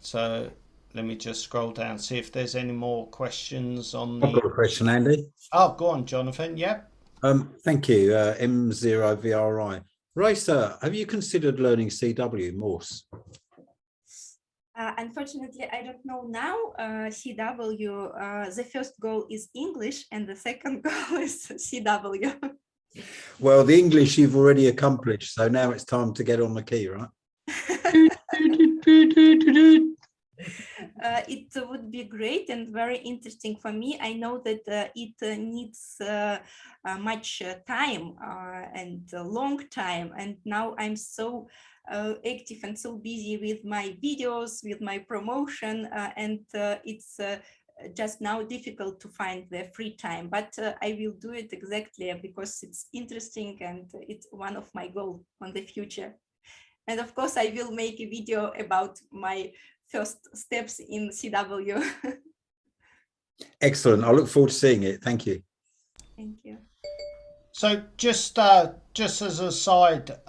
So let me just scroll down, see if there's any more questions on the... I've got a question, Andy. Oh, go on, Jonathan. Yep. Thank you, M0VRI. Raisa, have you considered learning CW Morse? Unfortunately, I don't know now. CW, the first goal is English and the second goal is CW. Well, the English you've already accomplished, so now it's time to get on the key, right? It would be great and very interesting for me. I know that it needs much time and a long time. And now I'm so active and so busy with my videos, with my promotion, and it's just now difficult to find the free time, but I will do it exactly because it's interesting and it's one of my goals on the future. And of course, I will make a video about my first steps in CW. Excellent. I look forward to seeing it. Thank you. Thank you. So just as a side,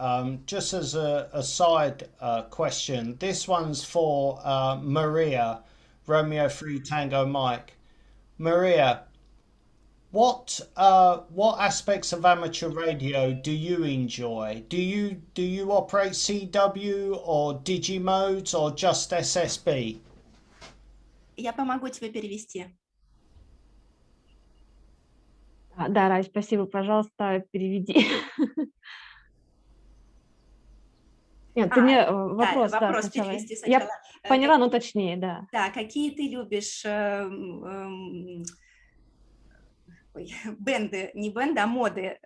question, this one's for Maria, Romeo 3 Tango Mike. Maria, what aspects of amateur radio do you enjoy? Do you operate CW or Digimodes or just SSB? Я помогу тебе перевести. Да, Рай, спасибо, пожалуйста, переведи. Нет, ты мне вопрос, да, вопрос сначала. перевести сначала. Я поняла, но точнее, да. Да, какие ты любишь бенды, не бенды, а моды?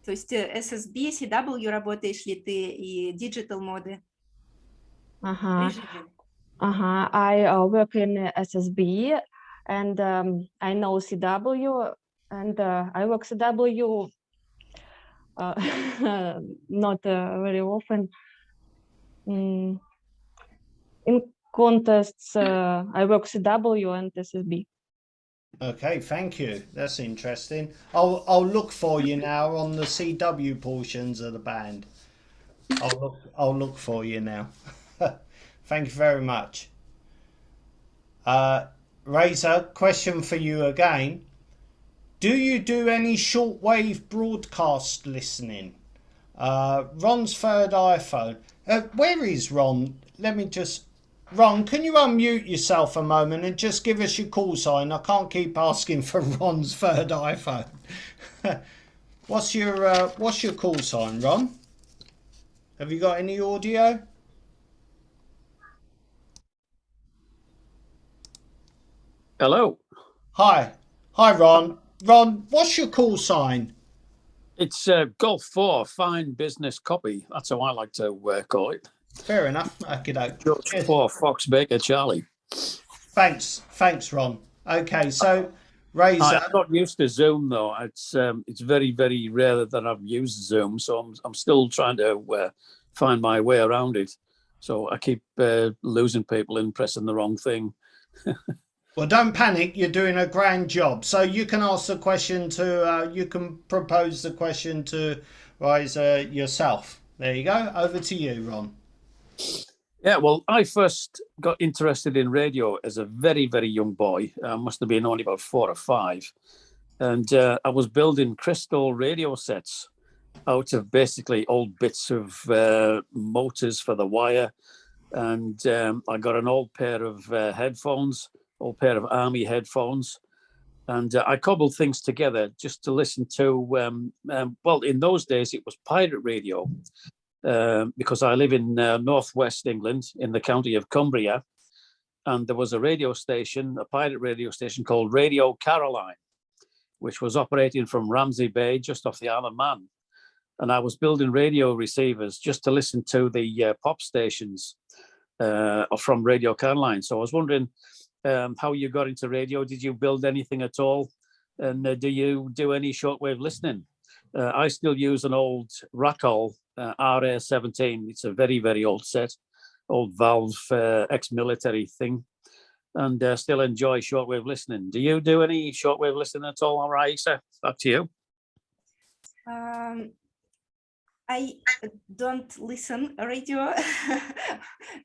То есть SSB, CW работаешь ли ты и digital моды? Ага. I work in SSB and I know CW and I work CW not very often. In contests, I work CW and SSB. Okay, thank you. That's interesting. I'll look for you now on the CW portions of the band. I'll look for you now. Thank you very much. Raisa, question for you again. Do you do any shortwave broadcast listening? Ron's third iPhone. Where is Ron? Let me just... Ron, can you unmute yourself a moment and just give us your call sign? I can't keep asking for Ron's third iPhone. What's your call sign, Ron? Have you got any audio? Hello. Hi, Ron. Ron, what's your call sign? It's Golf 4, fine business copy. That's how I like to call it. Fair enough. Okay, George 4, Fox Baker Charlie. Thanks, Ron. Okay, so Raisa. I'm not used to Zoom though. It's very, very rare that I've used Zoom, so I'm still trying to find my way around it. So I keep losing people and pressing the wrong thing. Well, don't panic. You're doing a grand job. So you can ask the question to, you can propose the question to Raisa yourself. There you go. Over to you, Ron. Yeah, well, I first got interested in radio as a very, very young boy. I must have been only about 4 or 5. And I was building crystal radio sets out of basically old bits of motors for the wire. And I got an old pair of headphones, old pair of Army headphones. And I cobbled things together just to listen to, well, in those days, it was pirate radio. Because I live in northwest England in the county of Cumbria, and there was a radio station, a pirate radio station called Radio Caroline, which was operating from Ramsey Bay, just off the Isle of Man. And I was building radio receivers just to listen to the pop stations from Radio Caroline. So I was wondering how you got into radio. Did you build anything at all? And do you do any shortwave listening? I still use an old Rackall RA17. It's a very, very old set, old Valve ex-military thing, and still enjoy shortwave listening. Do you do any shortwave listening at all, Raisa? Back to you. I don't listen radio.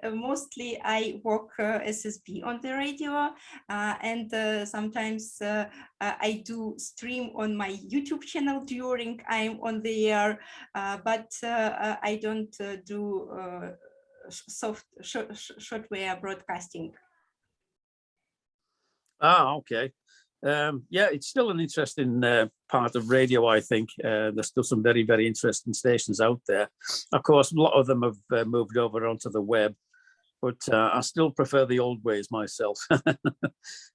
Mostly I work SSB on the radio, and sometimes I do stream on my YouTube channel during I'm on the air, but I don't do shortwave broadcasting. Ah, okay. Yeah, it's still an interesting part of radio, I think. There's still some very, very interesting stations out there. Of course, a lot of them have moved over onto the web, but I still prefer the old ways myself.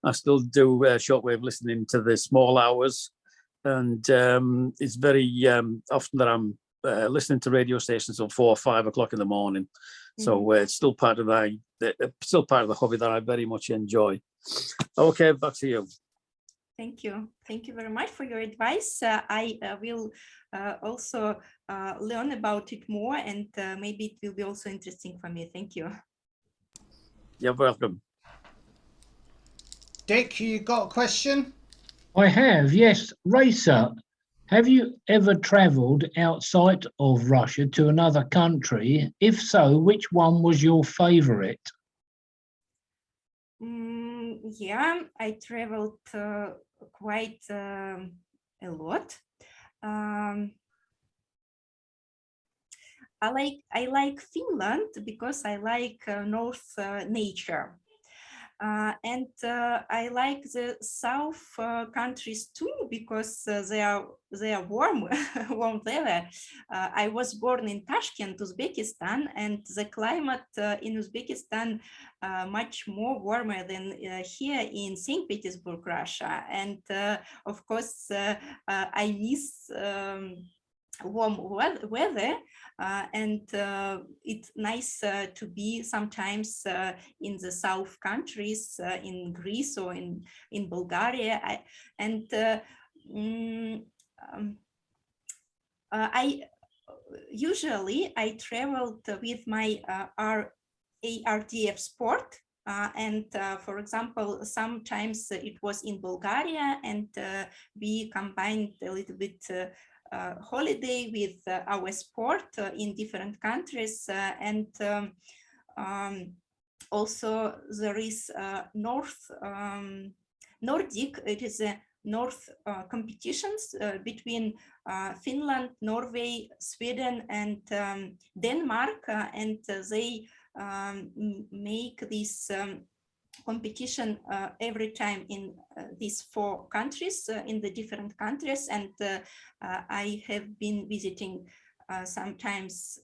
I still do shortwave listening to the small hours, and it's very often that I'm listening to radio stations till 4 or 5 o'clock in the morning. So it's still part of the hobby that I very much enjoy. Okay, back to you. Thank you. Thank you very much for your advice. I will also learn about it more, and maybe it will be also interesting for me. Thank you. You're welcome. Dick, you got a question? I have, yes. Raisa, have you ever traveled outside of Russia to another country? If so, which one was your favorite? Yeah, I traveled quite a lot. I like Finland because I like North nature. And I like the South countries too because they are warm, warm weather. I was born in Tashkent, Uzbekistan, and the climate in Uzbekistan much more warmer than here in St. Petersburg, Russia. And of course, I miss warm weather, and it's nice to be sometimes in the South countries, in Greece or in Bulgaria. I usually traveled with my ARDF sport. And for example, sometimes it was in Bulgaria, and we combined a little bit holiday with our sport in different countries, and also there is Nordic. It is a North competitions between Finland, Norway, Sweden, and Denmark, and they make this competition every time in these 4 countries, in the different countries, and I have been visiting sometimes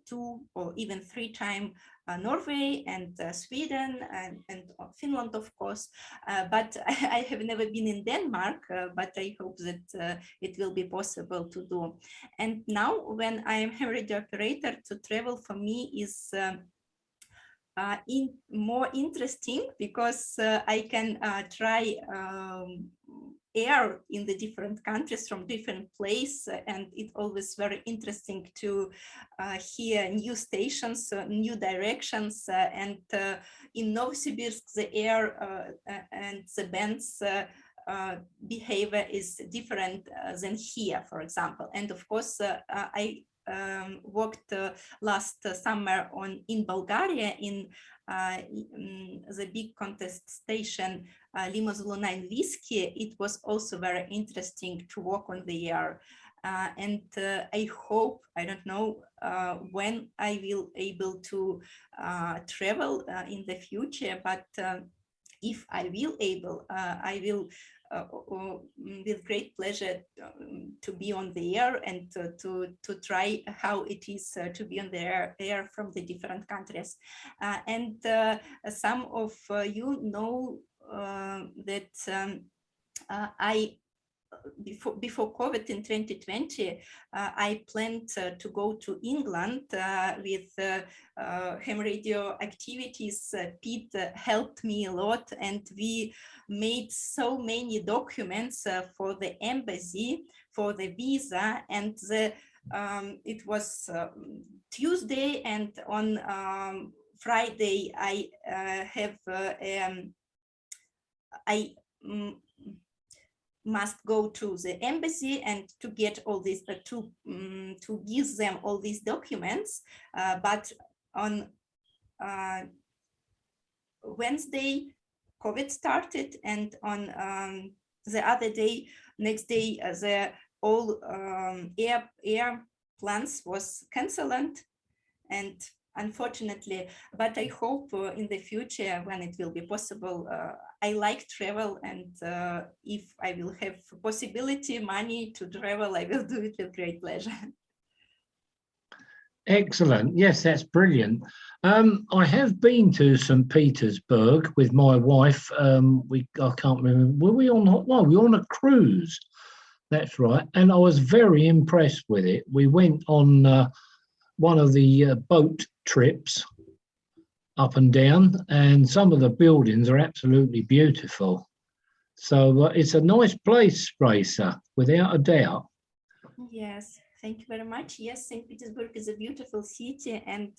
2 or even 3 times Norway and Sweden and Finland, of course, but I have never been in Denmark, but I hope that it will be possible to do. And now when I am a radio operator, to travel for me is more interesting because I can try air in the different countries from different places, and it's always very interesting to hear new stations, new directions, and in Novosibirsk the air and the bands behavior is different than here, for example. And of course I worked last summer in Bulgaria in the big contest station Limuzulu 9 Whiskey. It was also very interesting to walk on the air, and I hope, I don't know when I will able to travel in the future, but if I will able, I will with great pleasure to be on the air and to try how it is to be on the air from the different countries. And some of you know that I before COVID in 2020, I planned to go to England with ham radio activities. Pete helped me a lot, and we made so many documents for the embassy, for the visa, and it was Tuesday, and on Friday I have must go to the embassy and to get all these, to give them all these documents. But on Wednesday, COVID started, and on the other day, next day, the all air plans was cancelled, and unfortunately, but I hope in the future when it will be possible. I like travel, and if I will have possibility, money to travel, I will do it with great pleasure. Excellent. Yes, that's brilliant. I have been to St. Petersburg with my wife. I can't remember. Were we on? Well, we were on a cruise. That's right. And I was very impressed with it. We went on one of the boat trips up and down, and some of the buildings are absolutely beautiful. So it's a nice place, Raisa, without a doubt. Yes, thank you very much. Yes, St. Petersburg is a beautiful city, and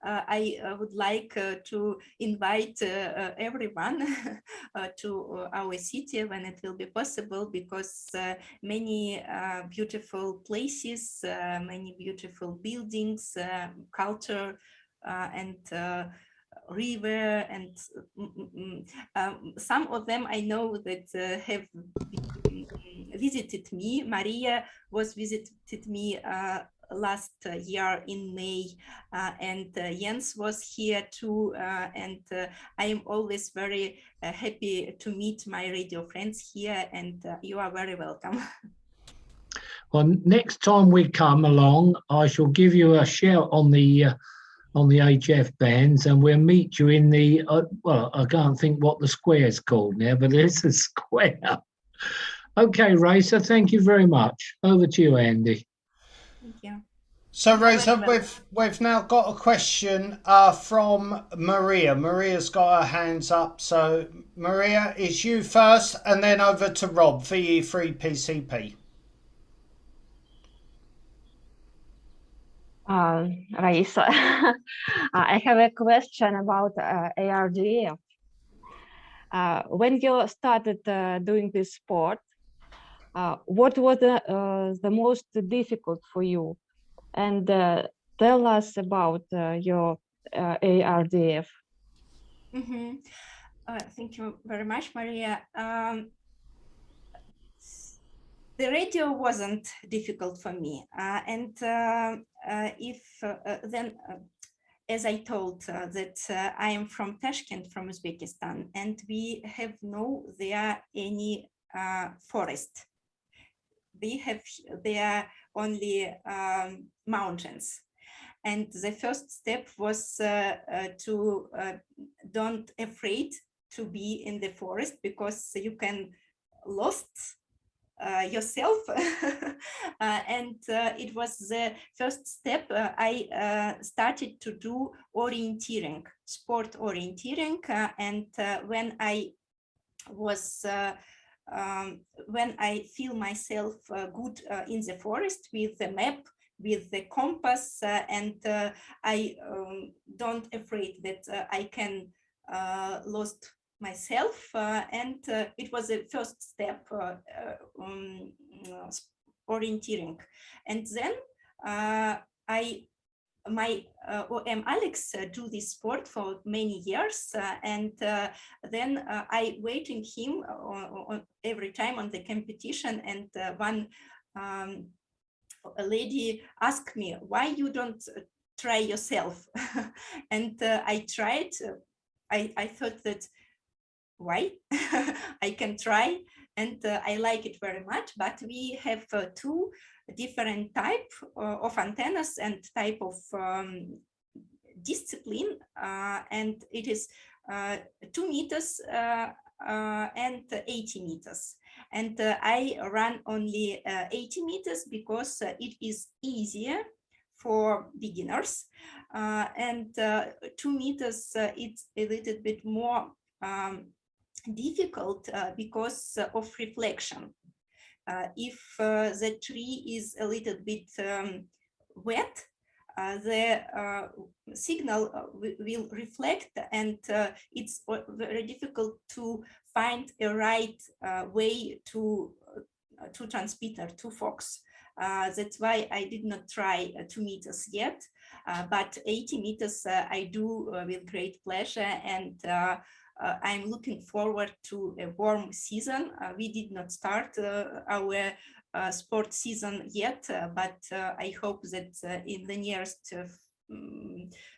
I would like to invite everyone to our city when it will be possible, because many beautiful places, many beautiful buildings, culture, and river, and some of them I know that have visited me. Maria was visited me last year in May, and Jens was here too, and I am always very happy to meet my radio friends here, and you are very welcome. Well, next time we come along, I shall give you a shout on the HF bands, and we'll meet you in the well, I can't think what the square's called now, but it's a square. Okay, Raisa, thank you very much. Over to you, Andy. Thank you. So, Raisa, we've now got a question from Maria. Maria's got her hands up. So, Maria, it's you first, and then over to Rob, VE3PCP. Raisa, I have a question about ARDF. When you started doing this sport, what was the most difficult for you? And tell us about your ARDF. Mm-hmm. Thank you very much, Maria. The radio wasn't difficult for me, and as I told that I am from Tashkent, from Uzbekistan, and we have no there any forest. We have there only mountains. And the first step was to don't afraid to be in the forest, because you can lost yourself. And it was the first step. I started to do orienteering, sport orienteering, and when I was when I feel myself good in the forest with the map, with the compass, and I don't afraid that I can lost myself, and it was the first step, orienteering. And then my OM Alex do this sport for many years, and then I waiting him on every time on the competition, and one a lady asked me, why you don't try yourself? And I tried. I thought that why I can try, and I like it very much, but we have two different type of antennas and type of discipline, and it is 2 meters and 80 meters. And I run only 80 meters because it is easier for beginners, and 2 meters it's a little bit more difficult because of reflection. If the tree is a little bit wet, the signal will reflect, and it's very difficult to find a right way to transmitter, to Fox. That's why I did not try 2 meters yet, but 80 meters I do with great pleasure, and I'm looking forward to a warm season. We did not start our sport season yet, but I hope that in the nearest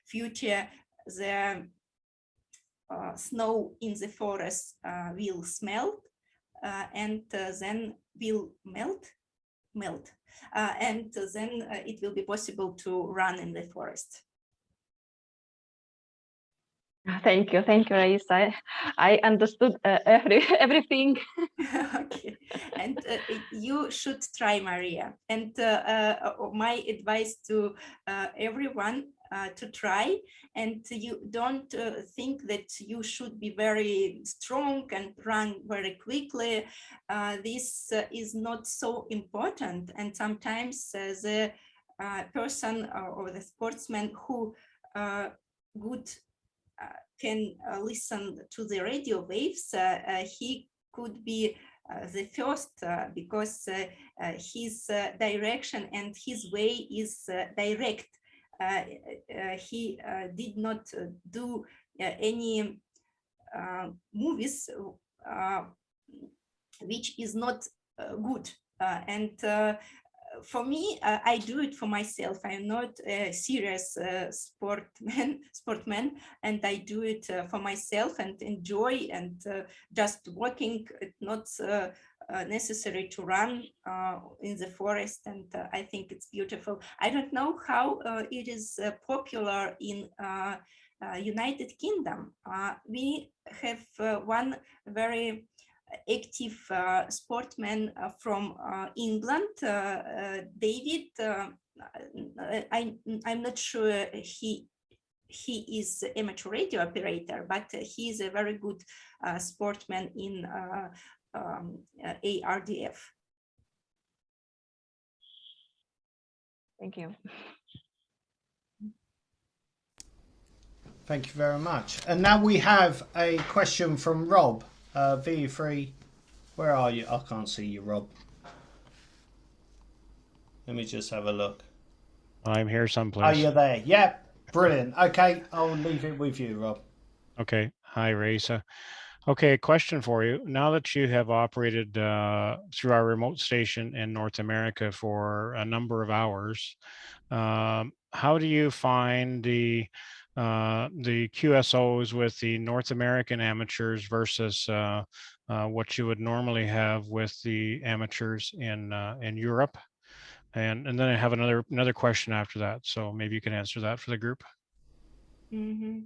future, the snow in the forest will smelt and then will melt, and then it will be possible to run in the forest. Thank you, Raisa. I understood everything. Okay, and you should try, Maria. And my advice to everyone to try, and you don't think that you should be very strong and run very quickly. This is not so important, and sometimes the person or the sportsman who can listen to the radio waves, he could be the first because his direction and his way is direct. He did not do any movies which is not good, and for me, I do it for myself. I'm not a serious sportman, and I do it for myself and enjoy, and just walking. It's not necessary to run in the forest, and I think it's beautiful. I don't know how it is popular in United Kingdom. We have one very active sportsman from England, David. I'm not sure he is amateur radio operator, but he is a very good sportsman in ARDF. Thank you. Thank you very much. And now we have a question from Rob. V3, where are you? I can't see you, Rob. Let me just have a look. I'm here someplace. Oh, you're there. Yep. Brilliant. Okay, I'll leave it with you, Rob. Okay. Hi, Raisa. Okay, a question for you. Now that you have operated through our remote station in North America for a number of hours, how do you find the QSOs with the North American amateurs versus what you would normally have with the amateurs in Europe? And then I have another question after that. So maybe you can answer that for the group. Mm-hmm.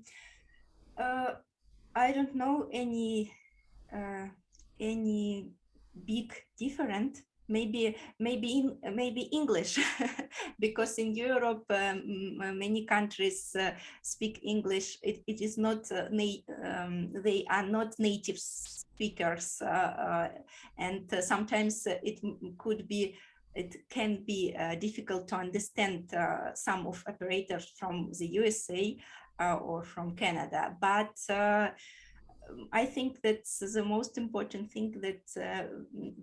I don't know any big difference. Maybe English, because in Europe many countries speak English. It is not they are not native speakers, and sometimes it can be difficult to understand some of operators from the USA or from Canada, but I think that's the most important thing, that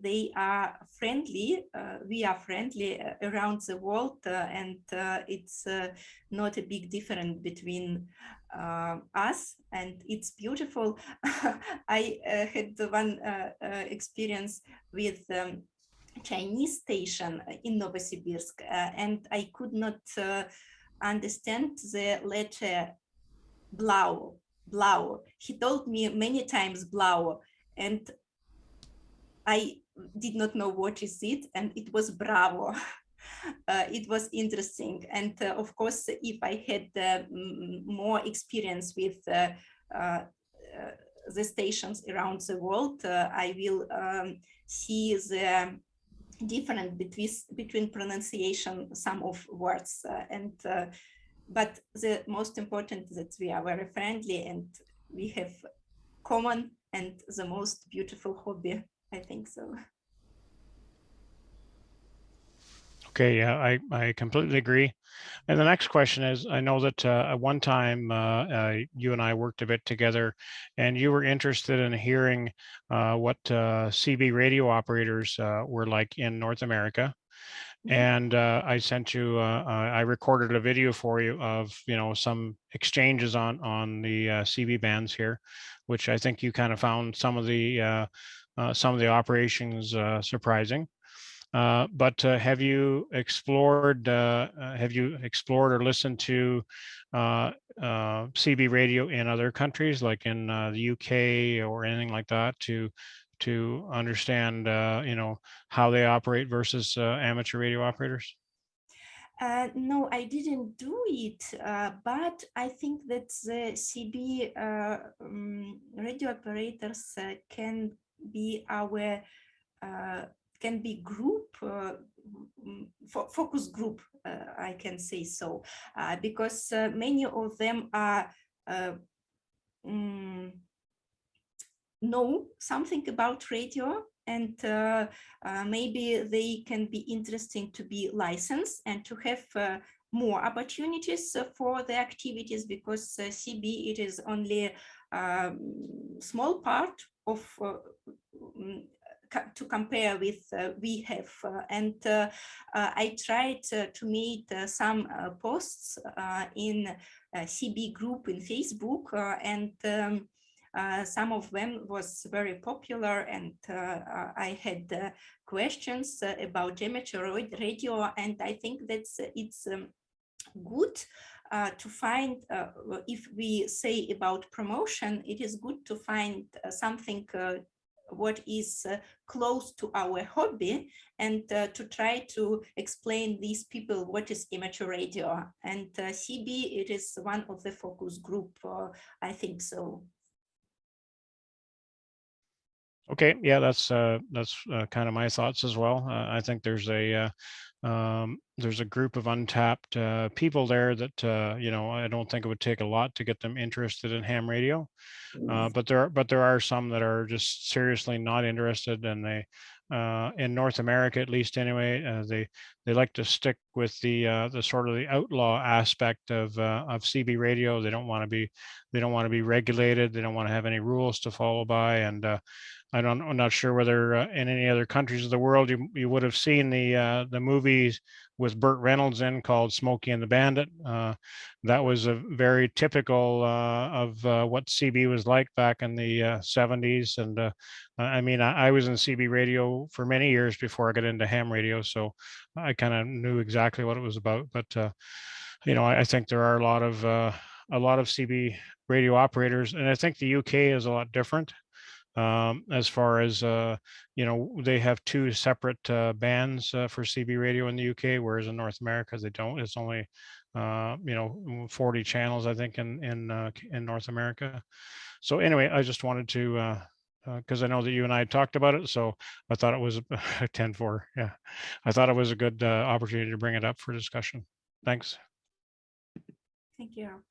they are friendly. We are friendly around the world, and it's not a big difference between us, and it's beautiful. I had one experience with Chinese station in Novosibirsk, and I could not understand the letter blau. He told me many times blau, and I did not know what is it, and it was bravo. It was interesting, and of course, if I had more experience with the stations around the world, I will see the difference between pronunciation, some of words, and but the most important is that we are very friendly and we have common and the most beautiful hobby. I think so. Okay, yeah, I completely agree. And the next question is, I know that at one time you and I worked a bit together, and you were interested in hearing what CB radio operators were like in North America. And I sent you, I recorded a video for you of, some exchanges on the CB bands here, which I think you kind of found some of the operations surprising. But have you explored or listened to CB radio in other countries, like in the UK or anything like that, to understand how they operate versus amateur radio operators? No, I didn't do it, but I think that the CB radio operators can be our group, focus group, I can say so, because many of them are know something about radio, and maybe they can be interesting to be licensed and to have more opportunities for the activities, because CB, it is only small part of to compare with we have, and I tried to make some posts in CB group in Facebook, and some of them was very popular, and I had questions about amateur radio, and I think that's it's good to find, if we say about promotion, it is good to find something what is close to our hobby, and to try to explain these people what is amateur radio, and CB, it is one of the focus group, I think so. Okay, yeah, that's kind of my thoughts as well. I think there's a group of untapped people there that I don't think it would take a lot to get them interested in ham radio, but there are some that are just seriously not interested, and they in North America, at least anyway, they like to stick with the sort of the outlaw aspect of CB radio. They don't want to be regulated. They don't want to have any rules to follow by, and I'm not sure whether in any other countries of the world you would have seen the movies with Burt Reynolds in called Smokey and the Bandit. That was a very typical of what CB was like back in the 70s. And I mean, I was in CB radio for many years before I got into ham radio, so I kind of knew exactly what it was about. But I think there are a lot of CB radio operators, and I think the UK is a lot different. As far as they have two separate bands for CB radio in the UK, whereas in North America they don't. It's only 40 channels, I think, in North America. So anyway, I just wanted to because I know that you and I talked about it, so I thought it was 10-4. Yeah, I thought it was a good opportunity to bring it up for discussion. Thanks. Thank you.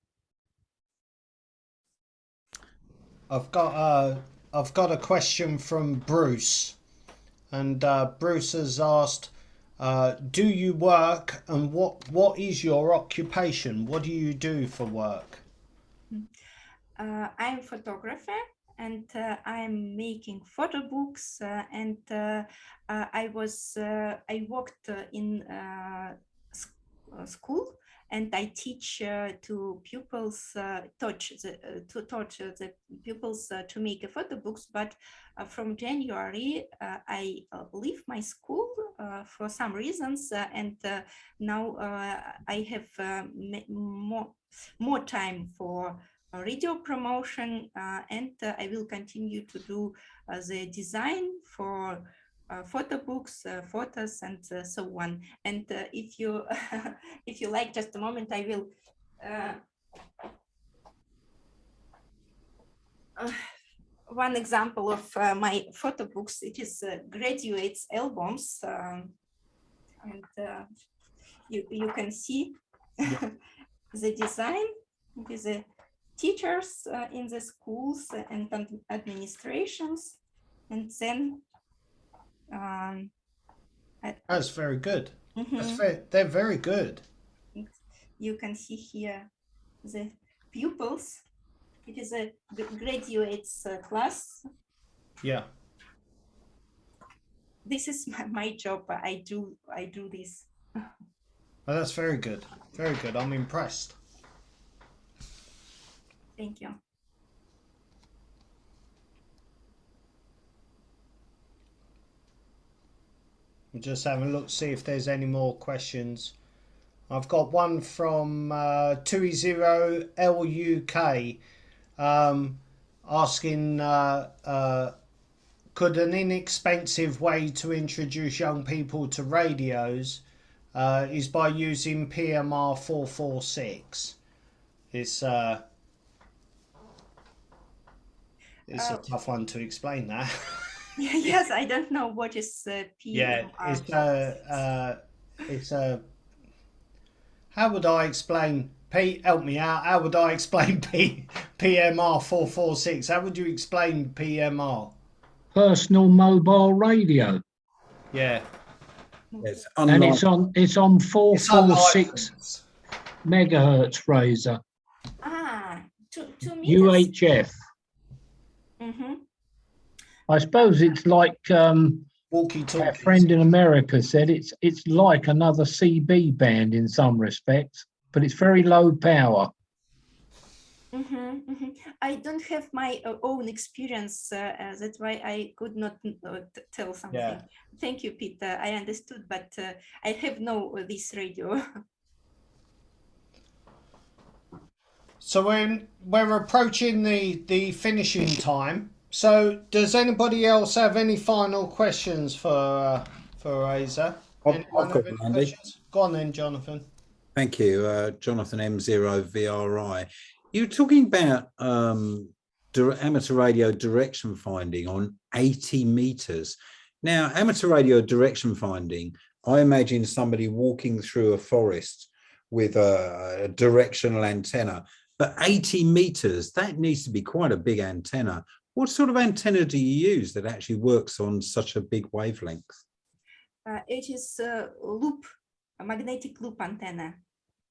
I've got a question from Bruce, and Bruce has asked, do you work, and what is your occupation? What do you do for work? I'm a photographer, and I'm making photo books, and I worked in school, and I teach to pupils, taught the pupils to make photo books. But from January, I leave my school for some reasons, and now I have more time for radio promotion, and I will continue to do the design for photo books, photos, and so on. And if you if you like, just a moment, I will one example of my photo books. It is graduates albums, and you can see the design with the teachers in the schools and administrations, and then that's very good. They're very good. You can see here the pupils. It is a graduates class. Yeah. This is my job. I do this. Well, that's very good. Very good. I'm impressed. Thank you. We'll just have a look, see if there's any more questions. I've got one from 20LUK asking, could an inexpensive way to introduce young people to radios is by using PMR 446? It's a tough one to explain that. Yes, I don't know what is PMR. Yeah, it's a. How would I explain? Pete, help me out. How would I explain PMR 446? How would you explain PMR? Personal mobile radio. Yeah. And it's on 446 megahertz Raisa. To meters. UHF. I suppose it's like our friend in America said, it's like another CB band in some respects, but it's very low power. I don't have my own experience. That's why I could not tell something. Yeah. Thank you, Peter. I understood, but I have no this radio. So we're approaching the finishing time. So does anybody else have any final questions for Raisa? Anyone have any questions? Go on then, Jonathan. Thank you, Jonathan M0VRI. You were talking about amateur radio direction finding on 80 meters. Now, amateur radio direction finding, I imagine somebody walking through a forest with a directional antenna, but 80 meters, that needs to be quite a big antenna. What sort of antenna do you use that actually works on such a big wavelength? It is a magnetic loop antenna.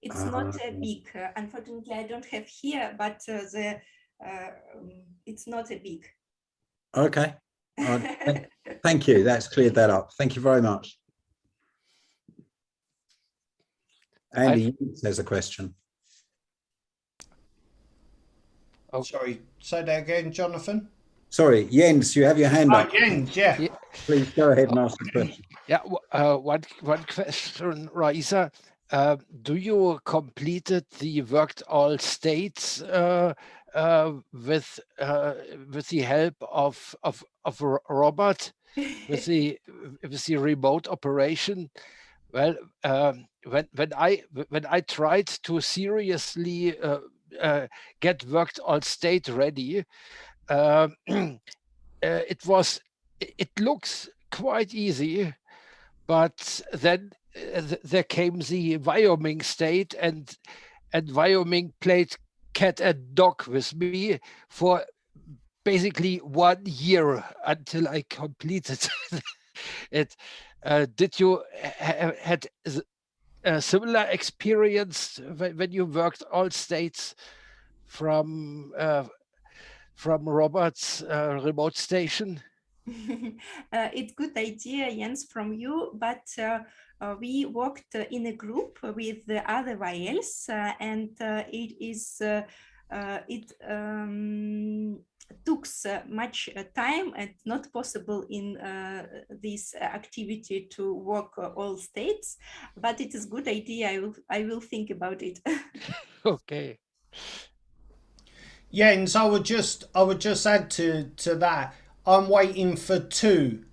It's not big. Unfortunately, I don't have here, but it's not a big. Okay. Thank you. That's cleared that up. Thank you very much. Andy has a question. Oh, sorry. Say that again, Jonathan. Sorry, Jens, you have your hand up. Jens, yeah. Please go ahead and ask the question. Yeah, one question, Raisa. Do you completed the worked all states with the help of a robot with the remote operation? Well, when I tried to seriously get worked all state ready, it looks quite easy, but then there came the Wyoming state, and Wyoming played cat and dog with me for basically 1 year until I completed it. Did you had a similar experience when you worked all states from Robert's remote station? It's good idea, Jens, from you, but we worked in a group with the other YLs, and it took much time and not possible in this activity to work all states, but it is good idea. I will think about it. Okay. Jens, I would just add to that. I'm waiting for two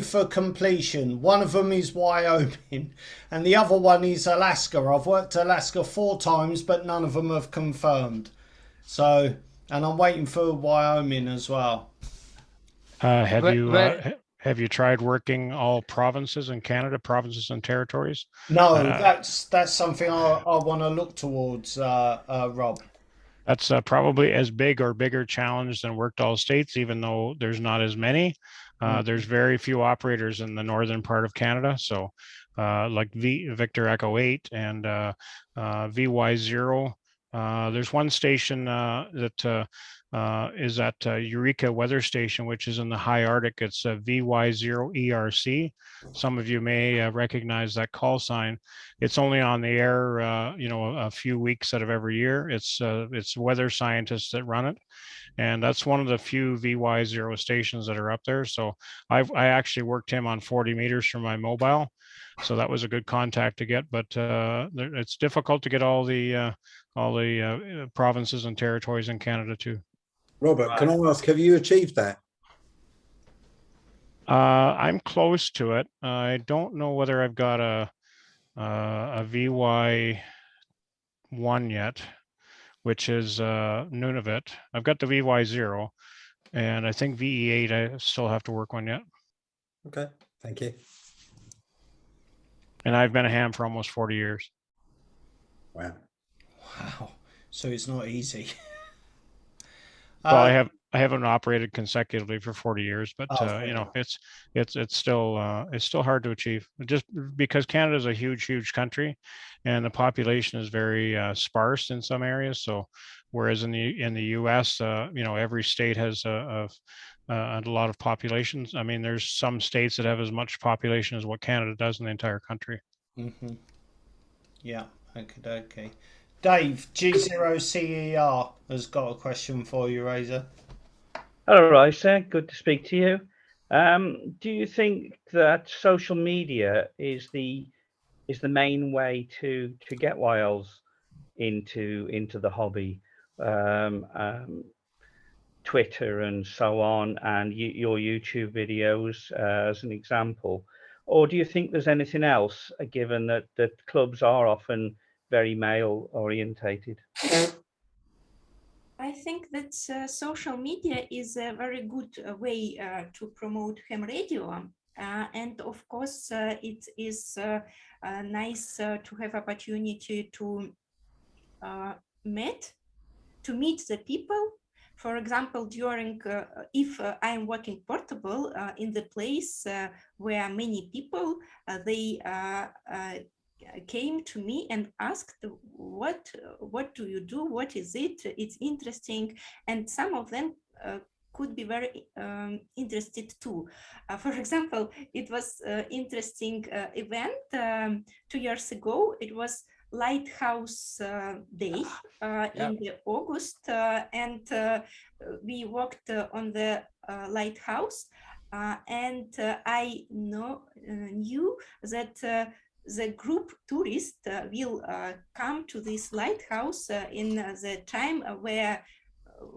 for completion. One of them is Wyoming and the other one is Alaska. I've worked Alaska 4 times, but none of them have confirmed. So, and I'm waiting for Wyoming as well. Have you tried working all provinces in Canada, provinces and territories? No, that's something I want to look towards, Rob. That's probably as big or bigger challenge than worked all states, even though there's not as many. There's very few operators in the northern part of Canada. So like Victor Echo 8 and VY0. There's one station that is at Eureka Weather Station, which is in the high Arctic. It's VY0ERC. Some of you may recognize that call sign. It's only on the air, a few weeks out of every year. It's weather scientists that run it, and that's one of the few VY0 stations that are up there. So I actually worked him on 40 meters from my mobile, so that was a good contact to get. But it's difficult to get all the provinces and territories in Canada too. Robert, can I ask, have you achieved that? I'm close to it. I don't know whether I've got a VY1 yet, which is Nunavut. I've got the VY0, and I think VE8 I still have to work on yet. Okay, thank you. And I've been a ham for almost 40 years. Wow. Wow. So it's not easy. Well, I haven't operated consecutively for 40 years, but it's still hard to achieve, just because Canada is a huge country, and the population is very sparse in some areas. So, whereas in the U.S., every state has a lot of populations. I mean, there's some states that have as much population as what Canada does in the entire country. Mm-hmm. Yeah. Okay. Dave, G0CER has got a question for you, Raisa. Hello, Raisa. Good to speak to you. Do you think that social media is the main way to get whales into the hobby? Twitter and so on, and your YouTube videos as an example, or do you think there's anything else, given that clubs are often very male orientated? I think that social media is a very good way to promote ham radio. And of course, it is nice to have opportunity to meet the people. For example, during if I'm working portable in the place where many people they came to me and asked, what do you do? What is it? It's interesting. And some of them could be very interested too. For example, it was interesting event 2 years ago. It was Lighthouse Day in the August, and we walked on the lighthouse, and I knew that the group tourists will come to this lighthouse in the time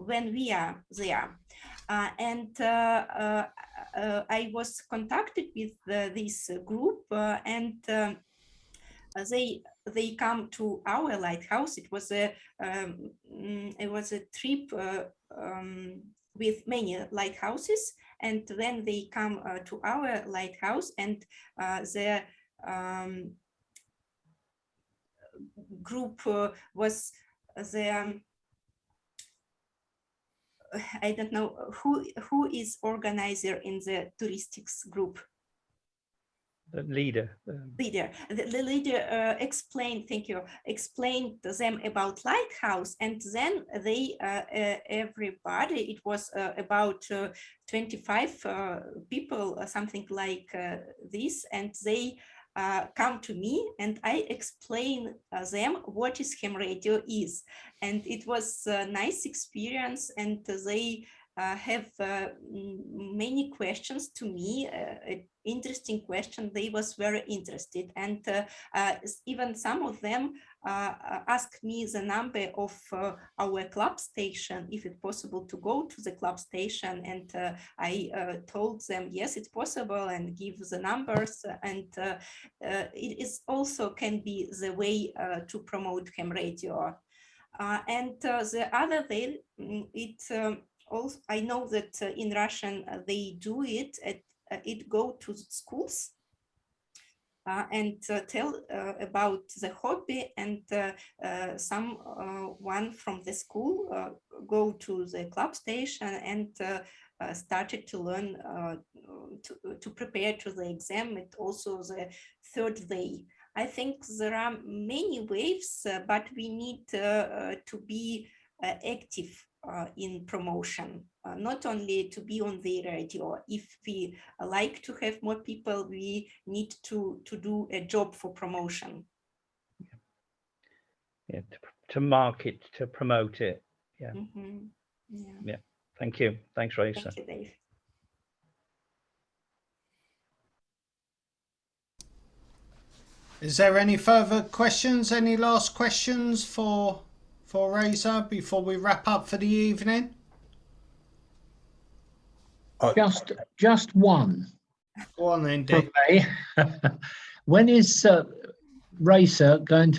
when we are there. And I was contacted with this group, and they come to our lighthouse. It was a trip with many lighthouses, and then they come to our lighthouse, and the group was the I don't know who is organizer in the touristics group. The leader. The leader explained to them about lighthouse, and then they everybody, it was about 25 people, something like this, and they come to me, and I explain them what is ham radio is, and it was a nice experience, and they have many questions to me, interesting question. They was very interested, and even some of them asked me the number of our club station, if it's possible to go to the club station, and I told them yes, it's possible, and give the numbers, and it is also can be the way to promote ham radio. And the other way, also, I know that in Russian they do it. It go to schools, and tell about the hobby, and someone from the school go to the club station and started to learn to prepare to the exam, and also the third day. I think there are many ways, but we need to be active in promotion, not only to be on the radio. If we like to have more people, we need to do a job for promotion. Yeah, to market, to promote it. Yeah. Yeah. Thank you. Thanks, Raisa. Thank you, Dave. Is there any further questions? Any last questions for Raisa before we wrap up for the evening? Just one. Go on then, Dave. When is Raisa going to